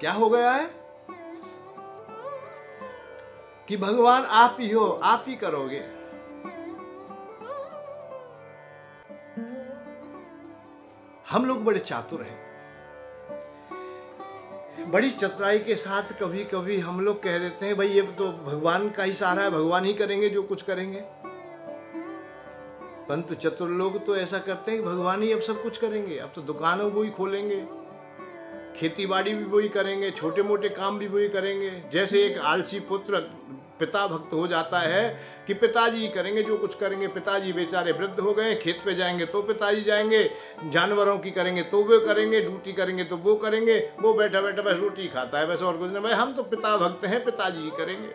क्या हो गया है कि भगवान आप ही हो, आप ही करोगे। हम लोग बड़े चातुर हैं, बड़ी चतुराई के साथ कभी कभी हम लोग कह देते हैं भाई ये तो भगवान का ही सहारा है, भगवान ही करेंगे जो कुछ करेंगे। परंतु चतुर लोग तो ऐसा करते हैं कि भगवान ही अब सब कुछ करेंगे। अब तो दुकानों वो ही खोलेंगे, खेती बाड़ी भी वही करेंगे, छोटे मोटे काम भी वही करेंगे। जैसे एक आलसी पुत्र पिता भक्त हो जाता है कि पिताजी करेंगे जो कुछ करेंगे। पिताजी बेचारे वृद्ध हो गए, खेत पे जाएंगे तो पिताजी जाएंगे, जानवरों की करेंगे तो वो करेंगे, ड्यूटी करेंगे तो वो करेंगे। वो बैठा बैठा बस रोटी खाता है, बस और कुछ नहीं। भाई हम तो पिता भक्त हैं, पिताजी ही करेंगे।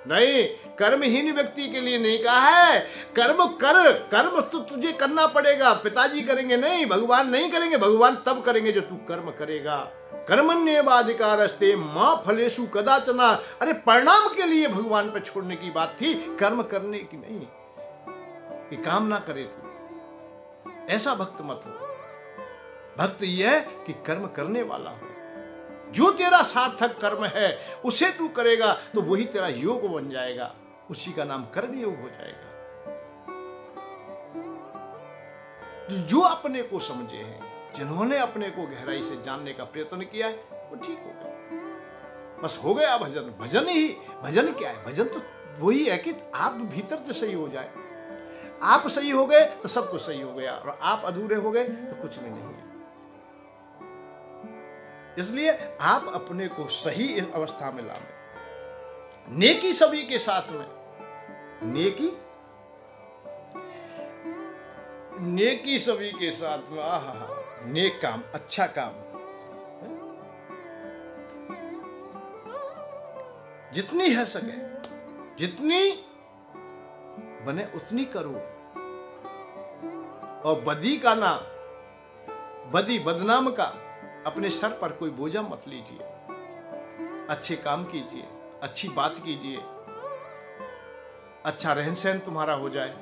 नहीं, कर्महीन व्यक्ति के लिए नहीं कहा है। कर्म कर, कर्म तो तुझे करना पड़ेगा, पिताजी करेंगे नहीं, भगवान नहीं करेंगे। भगवान तब करेंगे जो तू कर्म करेगा। कर्मण्येवाधिकारस्ते मां फलेषु कदाचन। अरे परिणाम के लिए भगवान पे छोड़ने की बात थी, कर्म करने की नहीं कि काम ना करे तू। ऐसा भक्त मत हो। भक्त यह है कि कर्म करने वाला हो। जो तेरा सार्थक कर्म है उसे तू करेगा तो वही तेरा योग बन जाएगा, उसी का नाम कर्म योग हो जाएगा। जो अपने को समझे हैं, जिन्होंने अपने को गहराई से जानने का प्रयत्न किया है, वो ठीक हो गए। बस हो गया भजन। भजन क्या है? भजन तो वही है कि आप भीतर से सही हो जाए। आप सही हो गए तो सब कुछ सही हो गया, और आप अधूरे हो गए तो कुछ भी नहीं है। इसलिए आप अपने को सही अवस्था में लाएं। नेकी सभी के साथ में, नेकी सभी के साथ में। आहा, नेक काम, अच्छा काम, जितनी है सके, जितनी बने उतनी करो। और बदी का ना, बदनाम का अपने सर पर कोई बोझा मत लीजिए। अच्छे काम कीजिए, अच्छी बात कीजिए, अच्छा रहन सहन तुम्हारा हो जाए।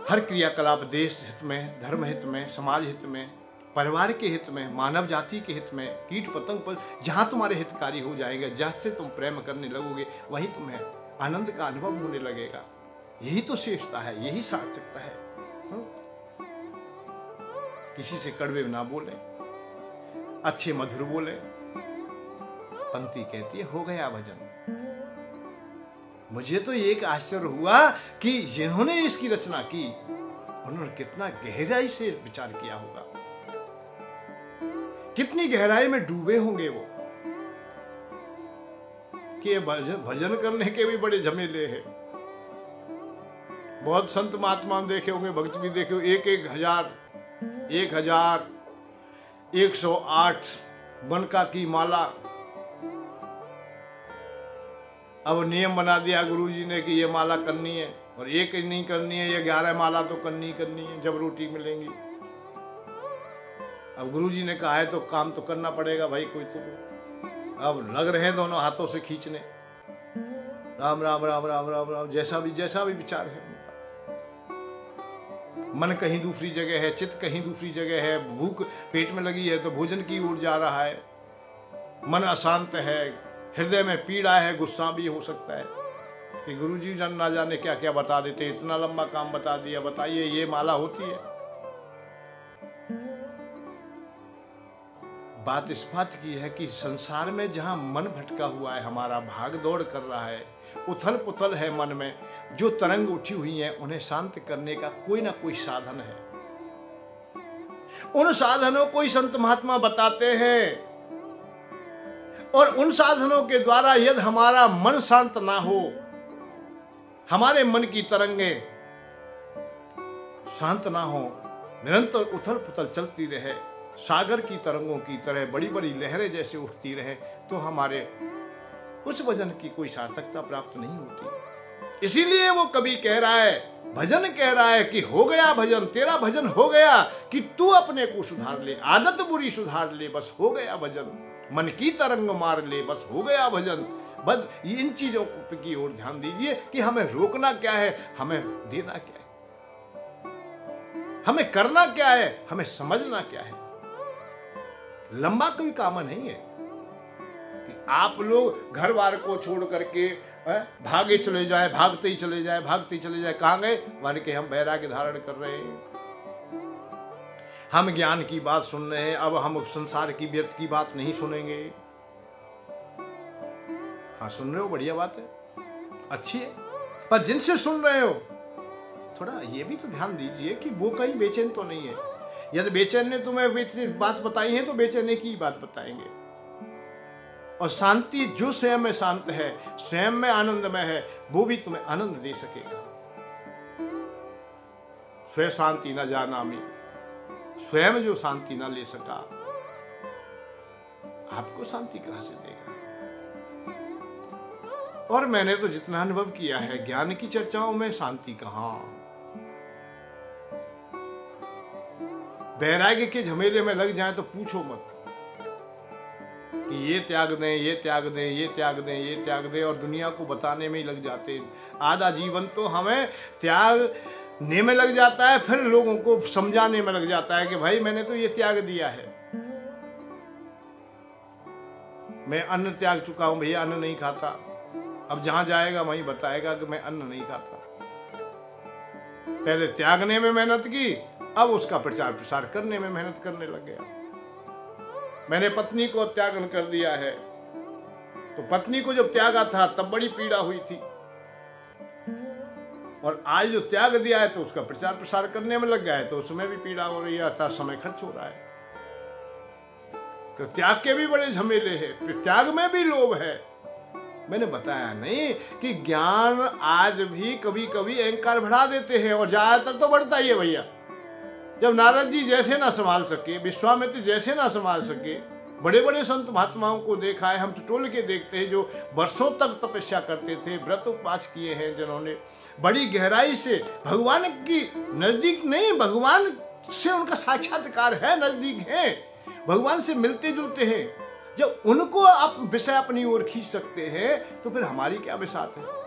हर क्रियाकलाप देश हित में, धर्म हित में, समाज हित में, परिवार के हित में, मानव जाति के हित में, कीट पतंग पर जहां तुम्हारे हितकारी हो जाएंगे, जैसे तुम प्रेम करने लगोगे, वहीं तुम्हें आनंद का अनुभव होने लगेगा। यही तो श्रेष्ठता है, यही सार्थकता है। किसी से कड़वे ना बोले, अच्छे मधुर बोले। पंक्ति कहती है, हो गया भजन। मुझे तो एक आश्चर्य हुआ कि जिन्होंने इसकी रचना की, उन्होंने कितना गहराई से विचार किया होगा, कितनी गहराई में डूबे होंगे वो, कि भजन करने के भी बड़े झमेले हैं। बहुत संत महात्मा देखे होंगे, भक्त भी देखे होंगे, 1108 बनका की माला। अब नियम बना दिया गुरुजी ने कि ये माला करनी है, और एक ही नहीं करनी है, ये 11 माला तो करनी है जब रोटी मिलेंगी। अब गुरुजी ने कहा है तो काम तो करना पड़ेगा भाई, कोई तो। अब लग रहे हैं दोनों हाथों से खींचने, राम राम राम राम राम राम, जैसा भी विचार है। मन कहीं दूसरी जगह है, चित्त कहीं दूसरी जगह है, भूख पेट में लगी है तो भोजन की ओर जा रहा है, मन अशांत है, हृदय में पीड़ा है, गुस्सा भी हो सकता है कि गुरुजी ना जाने क्या क्या बता देते, इतना लंबा काम बता दिया, बताइए ये माला होती है। बात इस बात की है कि संसार में जहां मन भटका हुआ है, हमारा भाग दौड़ कर रहा है, उथल पुथल है मन में, जो तरंग उठी हुई है, उन्हें शांत करने का कोई ना कोई साधन है। उन साधनों को ही संत महात्मा बताते हैं, और उन साधनों के द्वारा यदि हमारा मन शांत ना हो, हमारे मन की तरंगे शांत ना हो, निरंतर उथल पुथल चलती रहे, सागर की तरंगों की तरह बड़ी बड़ी लहरें जैसे उठती रहे, तो हमारे उस भजन की कोई सार्थकता प्राप्त नहीं होती। इसीलिए वो कवि कह रहा है, भजन कह रहा है कि हो गया भजन, तेरा भजन हो गया, कि तू अपने को सुधार ले, आदत बुरी सुधार ले, बस हो गया भजन। मन की तरंग मार ले, बस हो गया भजन। बस इन चीजों की ओर ध्यान दीजिए कि हमें रोकना क्या है, हमें देना क्या है, हमें करना क्या है, हमें समझना क्या है। लंबा कोई काम नहीं है कि आप लोग घर बार को छोड़ करके भागे चले जाए, भागते ही चले जाए, भागते ही चले जाए। कहां गए? मान के हम वैराग्य धारण कर रहे हैं, हम ज्ञान की बात सुन रहे हैं, अब हम संसार की व्यर्थ की बात नहीं सुनेंगे। हाँ, सुन रहे हो, बढ़िया बात है, अच्छी है, पर जिनसे सुन रहे हो थोड़ा ये भी तो ध्यान दीजिए कि वो कहीं बेचैन तो नहीं है। यदि बेचैन ने तुम्हें बात बताई है तो बेचैन की बात बताएंगे। और शांति जो स्वयं में शांत है, स्वयं में आनंदमय है, वो भी तुम्हें आनंद दे सकेगा। स्वयं शांति न जाना में, स्वयं जो शांति न ले सका, आपको शांति कहां से देगा? और मैंने तो जितना अनुभव किया है ज्ञान की चर्चाओं में, शांति कहां। वैराग्य के झमेले में लग जाए तो पूछो मत कि ये त्याग दें, ये त्याग दें, ये त्याग दें, ये त्याग दें, और दुनिया को बताने में ही लग जाते। आधा जीवन तो हमें त्यागने में लग जाता है, फिर लोगों को समझाने में लग जाता है कि भाई मैंने तो ये त्याग दिया है, मैं अन्न त्याग चुका हूं, भैया अन्न नहीं खाता। अब जहां जाएगा वहीं बताएगा कि मैं अन्न नहीं खाता। पहले त्यागने में मेहनत की, अब उसका प्रचार प्रसार करने में मेहनत करने लग गया। मैंने पत्नी को त्यागन कर दिया है, तो पत्नी को जब त्यागा था तब बड़ी पीड़ा हुई थी, और आज जो त्याग दिया है तो उसका प्रचार प्रसार करने में लग गया है, तो उसमें भी पीड़ा हो रही है, अच्छा समय खर्च हो रहा है। तो त्याग के भी बड़े झमेले हैं, फिर त्याग में भी लोभ है। मैंने बताया नहीं कि ज्ञान आज भी कभी कभी अहंकार बढ़ा देते हैं, और ज्यादातर तो बढ़ता ही है भैया। जब नारद जी जैसे ना संभाल सके, विश्वामित्र जैसे ना संभाल सके, बड़े बड़े संत महात्माओं को देखा है, हम टटोल के देखते हैं जो वर्षों तक तपस्या करते थे, व्रत उपवास किए हैं, जिन्होंने बड़ी गहराई से भगवान की नजदीक नहीं, भगवान से उनका साक्षात्कार है, नजदीक है, भगवान से मिलते जुलते हैं। जब उनको आप विषय अपनी ओर खींच सकते हैं तो फिर हमारी क्या विसात है।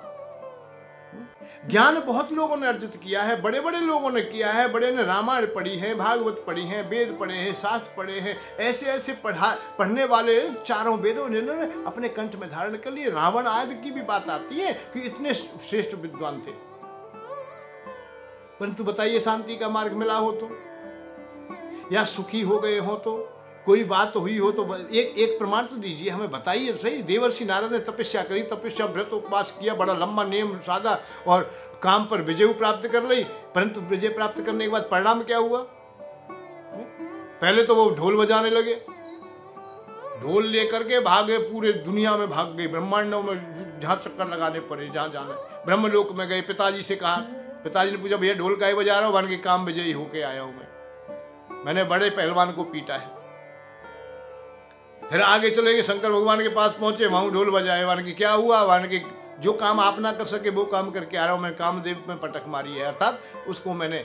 ज्ञान बहुत लोगों ने अर्जित किया है, बड़े बड़े लोगों ने किया है, बड़े ने रामायण पढ़ी है, भागवत पढ़ी है, वेद पढ़े हैं, शास्त्र पढ़े हैं, ऐसे ऐसे पढ़ने वाले चारों वेदों जिन्होंने अपने कंठ में धारण कर लिए। रावण आदि की भी बात आती है कि इतने श्रेष्ठ विद्वान थे, परंतु बताइए शांति का मार्ग मिला हो तो, या सुखी हो गए हो तो, कोई बात हुई हो तो एक प्रमाण तो दीजिए, हमें बताइए सही। देवर्षि नारद ने तपस्या करी, तपस्या व्रत उपवास किया, बड़ा लंबा नियम साधा, और काम पर विजय प्राप्त कर ली, परंतु विजय प्राप्त करने के बाद परिणाम क्या हुआ? पहले तो वो ढोल बजाने लगे, ढोल लेकर के भागे, पूरे दुनिया में भाग गए, ब्रह्मांडों में जहां चक्कर लगाने पड़े, जहां जाना, ब्रह्मलोक में गए। पिताजी से कहा, पिताजी ने पूछा भैया ढोल काहे बजा रहा हूं? वन के काम विजयी होके आया हूं मैंने बड़े पहलवान को पीटा है। फिर आगे चले गए, शंकर भगवान के पास पहुंचे, वहां ढोल बजाए, वन की क्या हुआ? वन की जो काम आप ना कर सके वो काम करके आ रहा हूं मैं, कामदेव में पटक मारी है, अर्थात उसको मैंने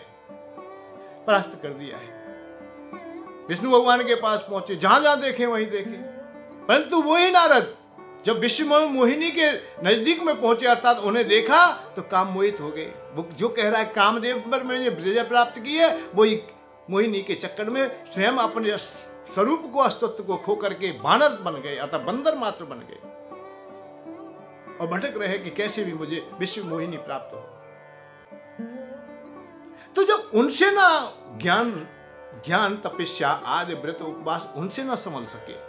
परास्त कर दिया है। विष्णु भगवान के पास पहुंचे, जहां जहां देखे वहीं देखे, परंतु वही नारद जब विश्व मोहिनी के नजदीक में पहुंचे, अर्थात उन्हें देखा तो काम मोहित हो गए। वो जो कह रहा है कामदेव पर मैंने विजय प्राप्त की है, वही मोहिनी के चक्कर में स्वयं अपने स्वरूप को, अस्तित्व को खो करके बानर बन गए, अतः बंदर मात्र बन गए, और भटक रहे कि कैसे भी मुझे विश्व मोहिनी प्राप्त हो। तो जब उनसे ना ज्ञान तपस्या आदि व्रत उपवास उनसे ना संभल सके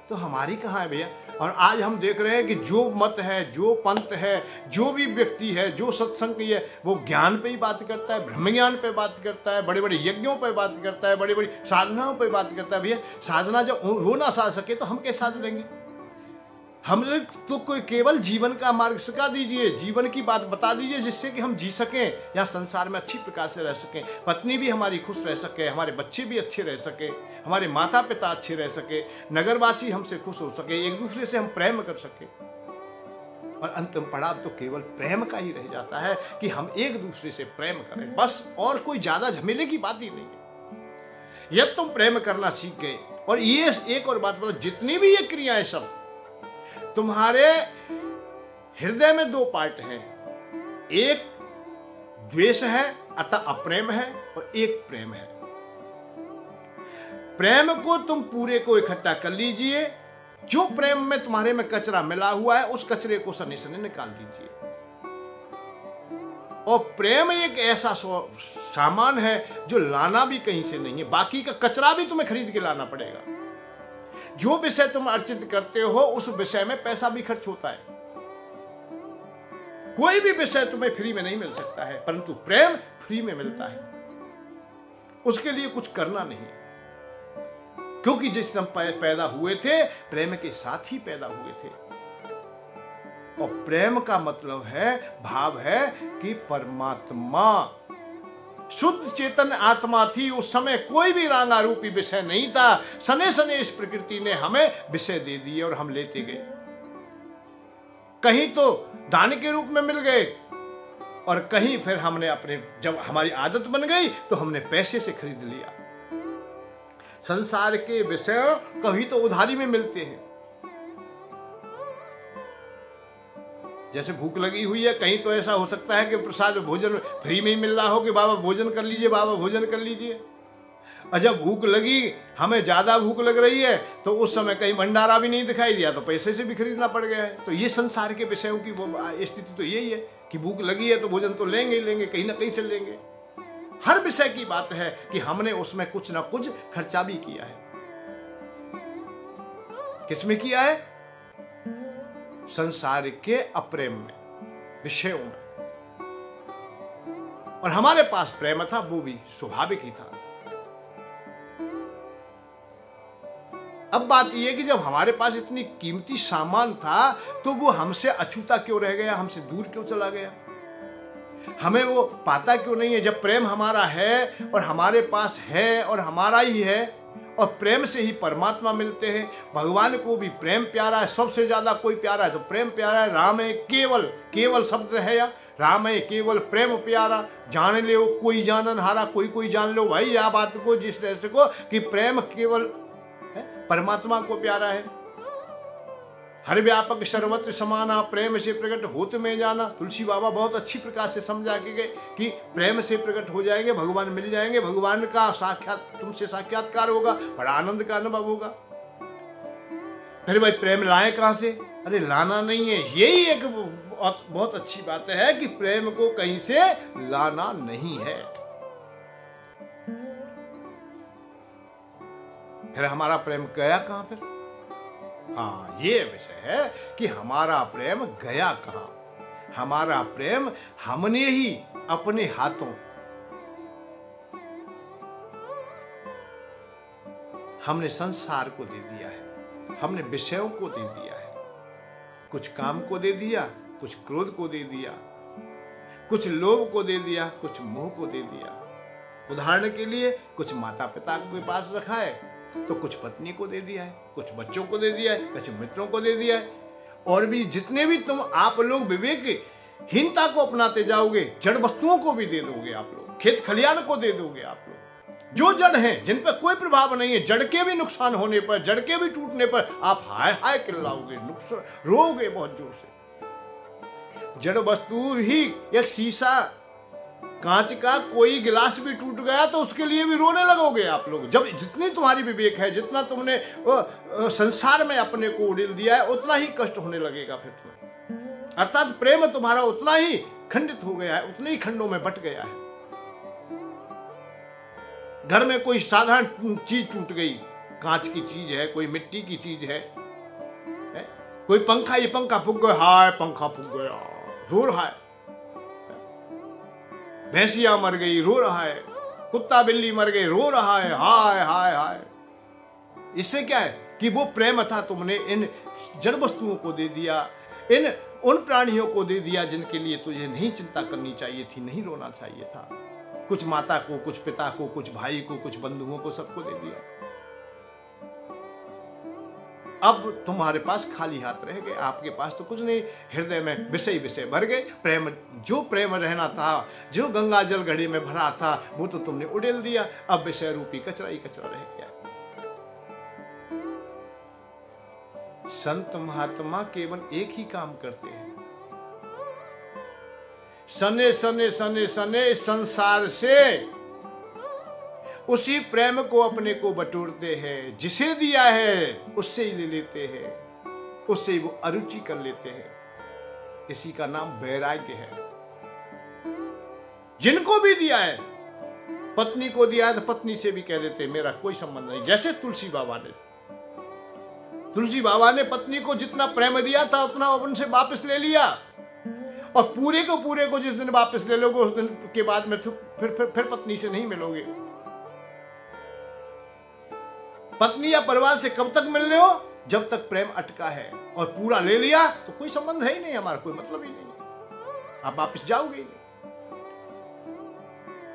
तो हमारी कहां है भैया। और आज हम देख रहे हैं कि जो मत है, जो पंथ है, जो भी व्यक्ति है, जो सत्संग है, वो ज्ञान पे ही बात करता है, ब्रह्म ज्ञान पे बात करता है, बड़े बड़े यज्ञों पे बात करता है, बड़ी बड़ी साधनाओं पे बात करता है। भैया साधना जब वो ना साध सके तो हम कैसे साध लेंगे? हम तो कोई केवल जीवन का मार्ग सिखा दीजिए, जीवन की बात बता दीजिए, जिससे कि हम जी सकें, या संसार में अच्छी प्रकार से रह सकें, पत्नी भी हमारी खुश रह सके, हमारे बच्चे भी अच्छे रह सके, हमारे माता पिता अच्छे रह सके, नगरवासी हमसे खुश हो सके, एक दूसरे से हम प्रेम कर सके। और अंतिम पड़ाव तो केवल प्रेम का ही रह जाता है कि हम एक दूसरे से प्रेम करें, बस, और कोई ज्यादा झमेले की बात ही नहीं है। यदि तुम प्रेम करना सीख गए, और ये एक और बात बोलो, जितनी भी ये क्रियाएं सब तुम्हारे हृदय में दो पार्ट हैं, एक द्वेष है अर्थात अप्रेम है, और एक प्रेम है। प्रेम को तुम पूरे को इकट्ठा कर लीजिए, जो प्रेम में तुम्हारे में कचरा मिला हुआ है उस कचरे को सने सने निकाल दीजिए। और प्रेम एक ऐसा सामान है जो लाना भी कहीं से नहीं है, बाकी का कचरा भी तुम्हें खरीद के लाना पड़ेगा। जो विषय तुम अर्जित करते हो उस विषय में पैसा भी खर्च होता है। कोई भी विषय तुम्हें फ्री में नहीं मिल सकता है, परंतु प्रेम फ्री में मिलता है, उसके लिए कुछ करना नहीं, क्योंकि जिस हम पैदा हुए थे प्रेम के साथ ही पैदा हुए थे। और प्रेम का मतलब है, भाव है कि परमात्मा शुद्ध चेतन आत्मा थी, उस समय कोई भी रांगा रूपी विषय नहीं था, सने सने इस प्रकृति ने हमें विषय दे दिए और हम लेते गए। कहीं तो दान के रूप में मिल गए, और कहीं फिर हमने अपने, जब हमारी आदत बन गई तो हमने पैसे से खरीद लिया। संसार के विषय कभी तो उधारी में मिलते हैं, जैसे भूख लगी हुई है, कहीं तो ऐसा हो सकता है कि प्रसाद भोजन फ्री में ही मिल रहा हो कि बाबा भोजन कर लीजिए, बाबा भोजन कर लीजिए। और जब भूख लगी, हमें ज्यादा भूख लग रही है, तो उस समय कहीं भंडारा भी नहीं दिखाई दिया तो पैसे से भी खरीदना पड़ गया है। तो ये संसार के विषयों की वो स्थिति तो यही है कि भूख लगी है तो भोजन तो लेंगे ही लेंगे, कहीं ना कहीं से लेंगे। हर विषय की बात है कि हमने उसमें कुछ ना कुछ खर्चा भी किया है। किसमें किया है? संसार के अप्रेम में, विषयों में। और हमारे पास प्रेम था, वो भी स्वाभाविक ही था। अब बात यह कि जब हमारे पास इतनी कीमती सामान था तो वो हमसे अछूता क्यों रह गया, हमसे दूर क्यों चला गया? हमें वो पाता क्यों नहीं है? जब प्रेम हमारा है और हमारे पास है और हमारा ही है, और प्रेम से ही परमात्मा मिलते हैं। भगवान को भी प्रेम प्यारा है, सबसे ज्यादा कोई प्यारा है तो प्रेम प्यारा है। राम है केवल, केवल शब्द है या राम है केवल, प्रेम प्यारा। जान ले कोई जानन हारा, कोई जान लो भाई यह बात को, जिस तरह से को कि प्रेम केवल परमात्मा को प्यारा है। हर व्यापक सर्वत्र समाना, प्रेम से प्रकट होत में जाना। तुलसी बाबा बहुत अच्छी प्रकार से समझा के गए कि प्रेम से प्रकट हो जाएंगे, भगवान मिल जाएंगे, भगवान का साक्षात तुमसे साक्षात्कार होगा, बड़ा आनंद का अनुभव होगा। फिर भाई प्रेम लाए कहां से? अरे लाना नहीं है, यही एक बहुत अच्छी बात है कि प्रेम को कहीं से लाना नहीं है। फिर हमारा प्रेम गया कहां? फिर हाँ, ये विषय है कि हमारा प्रेम गया कहां। हमारा प्रेम हमने ही अपने हाथों, हमने संसार को दे दिया है, हमने विषयों को दे दिया है। कुछ काम को दे दिया, कुछ क्रोध को दे दिया, कुछ लोभ को दे दिया, कुछ मोह को दे दिया। उदाहरण के लिए कुछ माता पिता के पास रखा है तो कुछ पत्नी को दे दिया है, कुछ बच्चों को दे दिया है, कुछ मित्रों को दे दिया है। और भी जितने भी तुम आप लोग विवेकहीनता को अपनाते जाओगे, जड़ वस्तुओं को भी दे दोगे आप लोग, खेत खलियान को दे दोगे आप लोग। जो जड़ हैं, जिन पर कोई प्रभाव नहीं है, जड़ के भी नुकसान होने पर, जड़ के भी टूटने पर आप हाय हाय चिल्लाओगे, नुकसान रोओगे बहुत जोर से। जड़ वस्तु ही एक शीशा, कांच का कोई गिलास भी टूट गया तो उसके लिए भी रोने लगोगे आप लोग। जब जितनी तुम्हारी विवेक है, जितना तुमने संसार में अपने को उड़ेल दिया है, उतना ही कष्ट होने लगेगा फिर तुम्हें। अर्थात प्रेम तुम्हारा उतना ही खंडित हो गया है, उतने ही खंडों में बट गया है। घर में कोई साधारण चीज टूट गई, कांच की चीज है, कोई मिट्टी की चीज है, कोई पंखा, ये पंखा फूक गया, हाय पंखा फूक गया, रो रहा है। भैंसिया मर गई, रो रहा है। कुत्ता बिल्ली मर गई, रो रहा है, हाय हाय हाय। इससे क्या है कि वो प्रेम था तुमने इन जड़ वस्तुओं को दे दिया, इन उन प्राणियों को दे दिया जिनके लिए तुझे नहीं चिंता करनी चाहिए थी, नहीं रोना चाहिए था। कुछ माता को, कुछ पिता को, कुछ भाई को, कुछ बंधुओं को, सबको दे दिया। अब तुम्हारे पास खाली हाथ रह गए, आपके पास तो कुछ नहीं, हृदय में विषय विषय भर गए। प्रेम, जो प्रेम रहना था, जो गंगा जल घड़ी में भरा था, वो तो तुमने उड़ेल दिया। अब विषय रूपी कचरा ही कचरा रह गया। संत महात्मा केवल एक ही काम करते हैं, सने सने सने सने संसार से उसी प्रेम को अपने को बटोरते हैं। जिसे दिया है उससे ही ले लेते हैं, उससे ही वो अरुचि कर लेते हैं। इसी का नाम वैराग्य है। जिनको भी दिया है, पत्नी को दिया है तो पत्नी से भी कह देते मेरा कोई संबंध नहीं। जैसे तुलसी बाबा ने पत्नी को जितना प्रेम दिया था उतना उनसे वापस ले लिया, और पूरे को जिस दिन वापस ले लोगे उस दिन के बाद में फिर पत्नी से नहीं मिलोगे। पत्नी या परिवार से कब तक मिल रहे हो? जब तक प्रेम अटका है, और पूरा ले लिया तो कोई संबंध है ही नहीं, हमारा कोई मतलब ही नहीं, आप वापस जाओगे ही नहीं।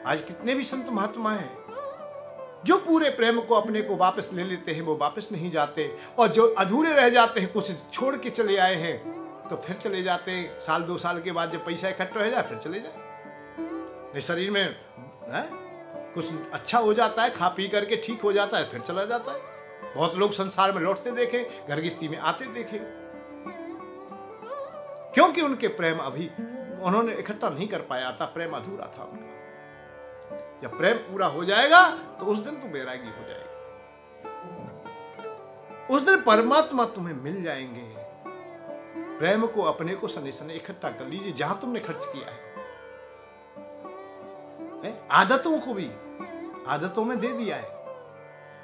आज कितने भी संत महात्मा हैं जो पूरे प्रेम को अपने को वापस ले लेते हैं, वो वापस नहीं जाते, और जो अधूरे रह जाते हैं, कुछ छोड़ के चले आए हैं तो फिर चले जाते हैं। साल 2 साल के बाद जब पैसा इकट्ठा हो जाए फिर चले जाए। शरीर में कुछ अच्छा हो जाता है, खा पी करके ठीक हो जाता है, फिर चला जाता है। बहुत लोग संसार में लौटते देखे, घर गृहस्थी में आते देखे, क्योंकि उनके प्रेम अभी उन्होंने इकट्ठा नहीं कर पाया था, प्रेम अधूरा था उनका। जब प्रेम पूरा हो जाएगा तो उस दिन तुम वैरागी हो जाएगी, उस दिन परमात्मा तुम्हें मिल जाएंगे। प्रेम को अपने को सने सने इकट्ठा कर लीजिए, जहां तुमने खर्च किया है। आदतों को भी आदतों में दे दिया है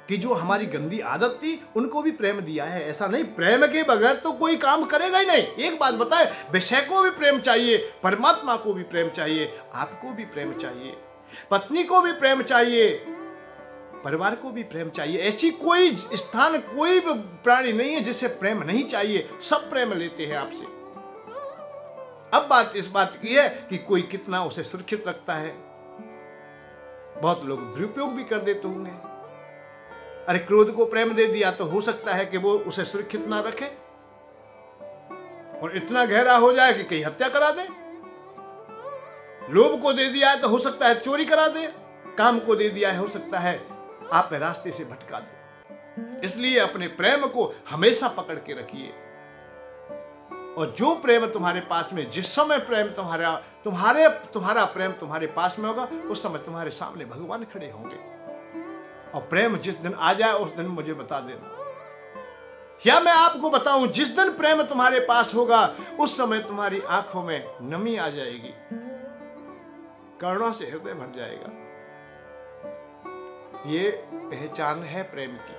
कि जो हमारी गंदी आदत थी उनको भी प्रेम दिया है। ऐसा नहीं, प्रेम के बगैर तो कोई काम करेगा ही नहीं। एक बात बताए, विषय को भी प्रेम चाहिए, परमात्मा को भी प्रेम चाहिए, आपको भी प्रेम चाहिए, पत्नी को भी प्रेम चाहिए, परिवार को भी प्रेम चाहिए। ऐसी कोई स्थान, कोई भी प्राणी नहीं है जिसे प्रेम नहीं चाहिए। सब प्रेम लेते हैं आपसे। अब बात इस बात की है कि कोई कितना उसे सुरक्षित रखता है। बहुत लोग दुरुपयोग भी कर देते होंगे। अरे क्रोध को प्रेम दे दिया तो हो सकता है कि वो उसे सुरक्षित ना रखे और इतना गहरा हो जाए कि कहीं हत्या करा दे। लोभ को दे दिया है तो हो सकता है चोरी करा दे। काम को दे दिया है, हो सकता है आप रास्ते से भटका दे। इसलिए अपने प्रेम को हमेशा पकड़ के रखिए। और जो प्रेम तुम्हारे पास में, जिस समय प्रेम तुम्हारा प्रेम तुम्हारे पास में होगा, उस समय तुम्हारे सामने भगवान खड़े होंगे। और प्रेम जिस दिन आ जाए उस दिन मुझे बता देना, या मैं आपको बताऊं, जिस दिन प्रेम तुम्हारे पास होगा उस समय तुम्हारी आंखों में नमी आ जाएगी, करुणा से हृदय भर जाएगा। ये पहचान है प्रेम की।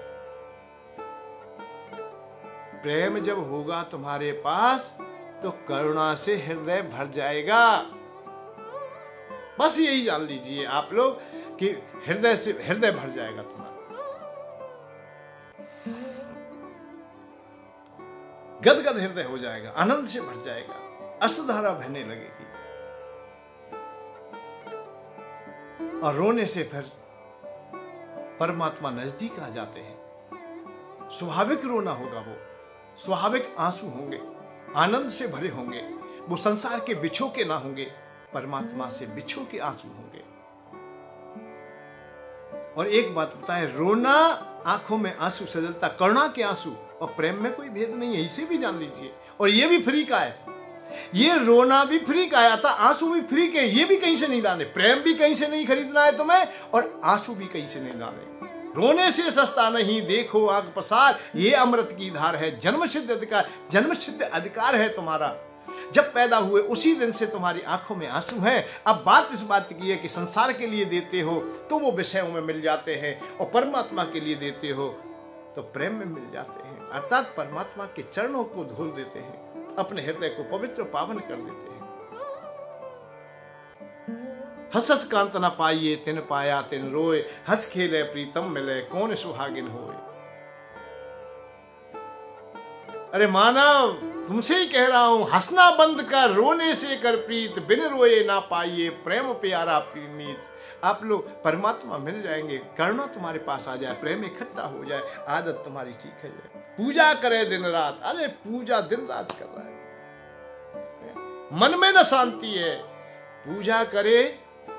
प्रेम जब होगा तुम्हारे पास तो करुणा से हृदय भर जाएगा। बस यही जान लीजिए आप लोग कि हृदय से हृदय भर जाएगा तुम्हारा। गदगद हृदय हो जाएगा, आनंद से भर जाएगा, अश्रुधारा बहने लगेगी। और रोने से फिर परमात्मा नजदीक आ जाते हैं। स्वाभाविक रोना होगा, वो स्वाभाविक आंसू होंगे, आनंद से भरे होंगे। वो संसार के बिछो के ना होंगे, परमात्मा से बिछो के आंसू होंगे। और एक बात बताए, रोना आंखों में आंसू सजलता, करुणा के आंसू और प्रेम में कोई भेद नहीं है, इसे भी जान लीजिए। और ये भी फ्री का है, ये रोना भी फ्री का है, अतः आंसू भी फ्री के, ये भी कहीं से नहीं लाने। प्रेम भी कहीं से नहीं खरीदना है तुम्हें, और आंसू भी कहीं से नहीं लाने। रोने से सस्ता नहीं, देखो आंख पसार, ये अमृत की धार है। जन्म सिद्ध अधिकार है तुम्हारा। जब पैदा हुए उसी दिन से तुम्हारी आंखों में आंसू हैं। अब बात इस बात की है कि संसार के लिए देते हो तो वो विषयों में मिल जाते हैं, और परमात्मा के लिए देते हो तो प्रेम में मिल जाते हैं। अर्थात परमात्मा के चरणों को धुल देते हैं, अपने हृदय को पवित्र पावन कर देते हैं। हंस कांत न पाइए तिन पाया तिन रोए, हंस खेले प्रीतम मिले कौन सुहागिन होए। अरे मानव, तुमसे ही कह रहा हूं, हंसना बंद कर, रोने से कर प्रीत, बिन रोए ना पाइए प्रेम प्यारा मीत। आप लोग परमात्मा मिल जाएंगे, करुणा तुम्हारे पास आ जाए, प्रेम इकट्ठा हो जाए, आदत तुम्हारी ठीक है। पूजा करे दिन रात, अरे पूजा दिन रात कर रहा है, मन में न शांति है। पूजा करे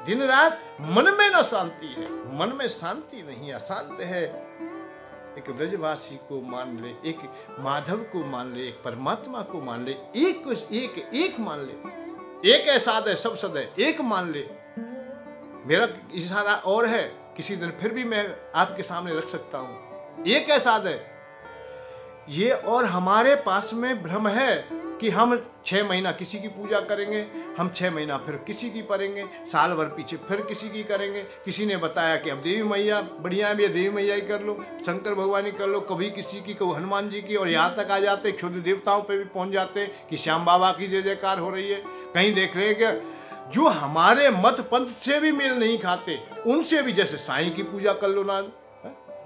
दिन रात, मन में न शांति है। मन में शांति नहीं, अशांत है। एक ब्रजवासी को मान ले, एक माधव को मान ले, एक परमात्मा को मान ले, एक मान ले। एक है साध है, सब सद है, एक मान ले। मेरा इशारा और है, किसी दिन फिर भी मैं आपके सामने रख सकता हूं। एक है साध है ये, और हमारे पास में भ्रम है कि हम 6 महीना किसी की पूजा करेंगे, हम 6 महीना फिर किसी की करेंगे, साल भर पीछे फिर किसी की करेंगे। किसी ने बताया कि अब देवी मैया बढ़िया है, देवी मैया ही कर लो, शंकर भगवान ही कर लो, कभी किसी की, कभी हनुमान जी की, और यहाँ तक आ जाते क्षुद्र देवताओं पे भी पहुंच जाते कि श्याम बाबा की जय जयकार हो रही है। कहीं देख रहे हैं कि जो हमारे मत पंथ से भी मेल नहीं खाते, उनसे भी, जैसे साईं की पूजा कर लो ना।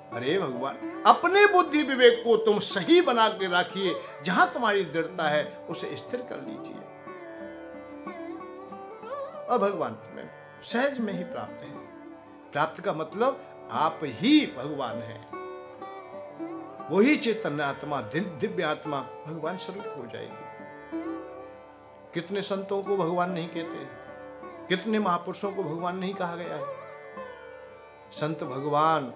अरे भगवान, अपने बुद्धि विवेक को तुम सही बना के रखिए, जहां तुम्हारी दृढ़ता है उसे स्थिर कर लीजिए, और भगवान तुम्हें सहज में ही प्राप्त है। प्राप्त का मतलब आप ही भगवान हैं, वही चैतन्य आत्मा, दिव्य आत्मा भगवान स्वरूप हो जाएगी। कितने संतों को भगवान नहीं कहते, कितने महापुरुषों को भगवान नहीं कहा गया है। संत भगवान,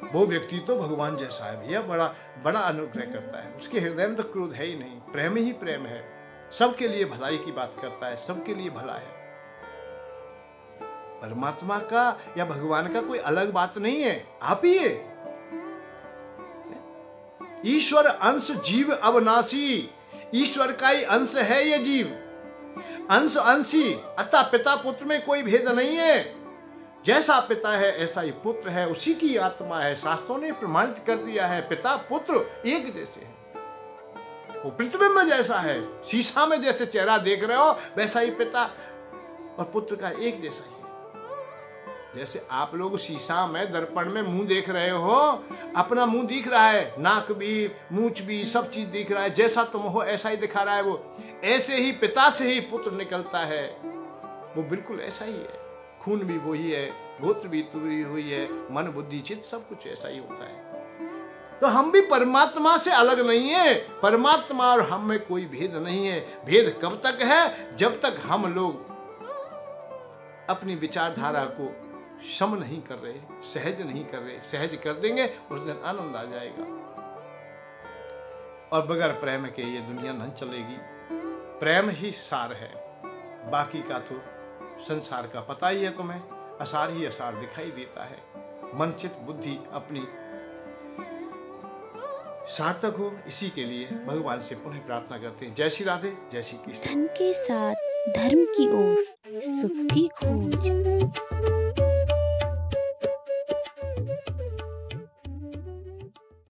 वो व्यक्ति तो भगवान जैसा है भैया, बड़ा अनुग्रह करता है। उसके हृदय में तो क्रोध है ही नहीं, प्रेम ही प्रेम है। सबके लिए भलाई की बात करता है, सबके लिए भला है। परमात्मा का या भगवान का कोई अलग बात नहीं है, आप ही है। ईश्वर अंश जीव अविनाशी, ईश्वर का ही अंश है ये जीव। अंश अंशी, अतः पिता पुत्र में कोई भेद नहीं है। जैसा पिता है ऐसा ही पुत्र है, उसी की आत्मा है। शास्त्रों ने प्रमाणित कर दिया है पिता पुत्र एक जैसे हैं। वो प्रतिबिंब जैसा है, शीशा में जैसे चेहरा देख रहे हो वैसा ही पिता और पुत्र का एक जैसा ही है। जैसे आप लोग शीशा में दर्पण में मुंह देख रहे हो, अपना मुंह दिख रहा है, नाक भी मूंछ भी सब चीज दिख रहा है, जैसा तुम हो ऐसा ही दिखा रहा है वो। ऐसे ही पिता से ही पुत्र निकलता है, वो बिल्कुल ऐसा ही है। खून भी वही है, गोत्र भी वही है, मन बुद्धि चित्त सब कुछ ऐसा ही होता है। तो हम भी परमात्मा से अलग नहीं है। परमात्मा और हम में कोई भेद नहीं है। भेद कब तक है? जब तक हम लोग अपनी विचारधारा को सम नहीं कर रहे, सहज नहीं कर रहे। सहज कर देंगे उस दिन आनंद आ जाएगा। और बगैर प्रेम के ये दुनिया नहीं चलेगी। प्रेम ही सार है, बाकी का तो संसार का पता ही है तुम्हें। असार ही असार दिखाई देता है। मन चित्त बुद्धि अपनी सार्थक हो, इसी के लिए भगवान से पुनः प्रार्थना करते हैं। जय श्री राधे, जय श्री कृष्ण। धन के साथ धर्म की ओर सुख की खोज।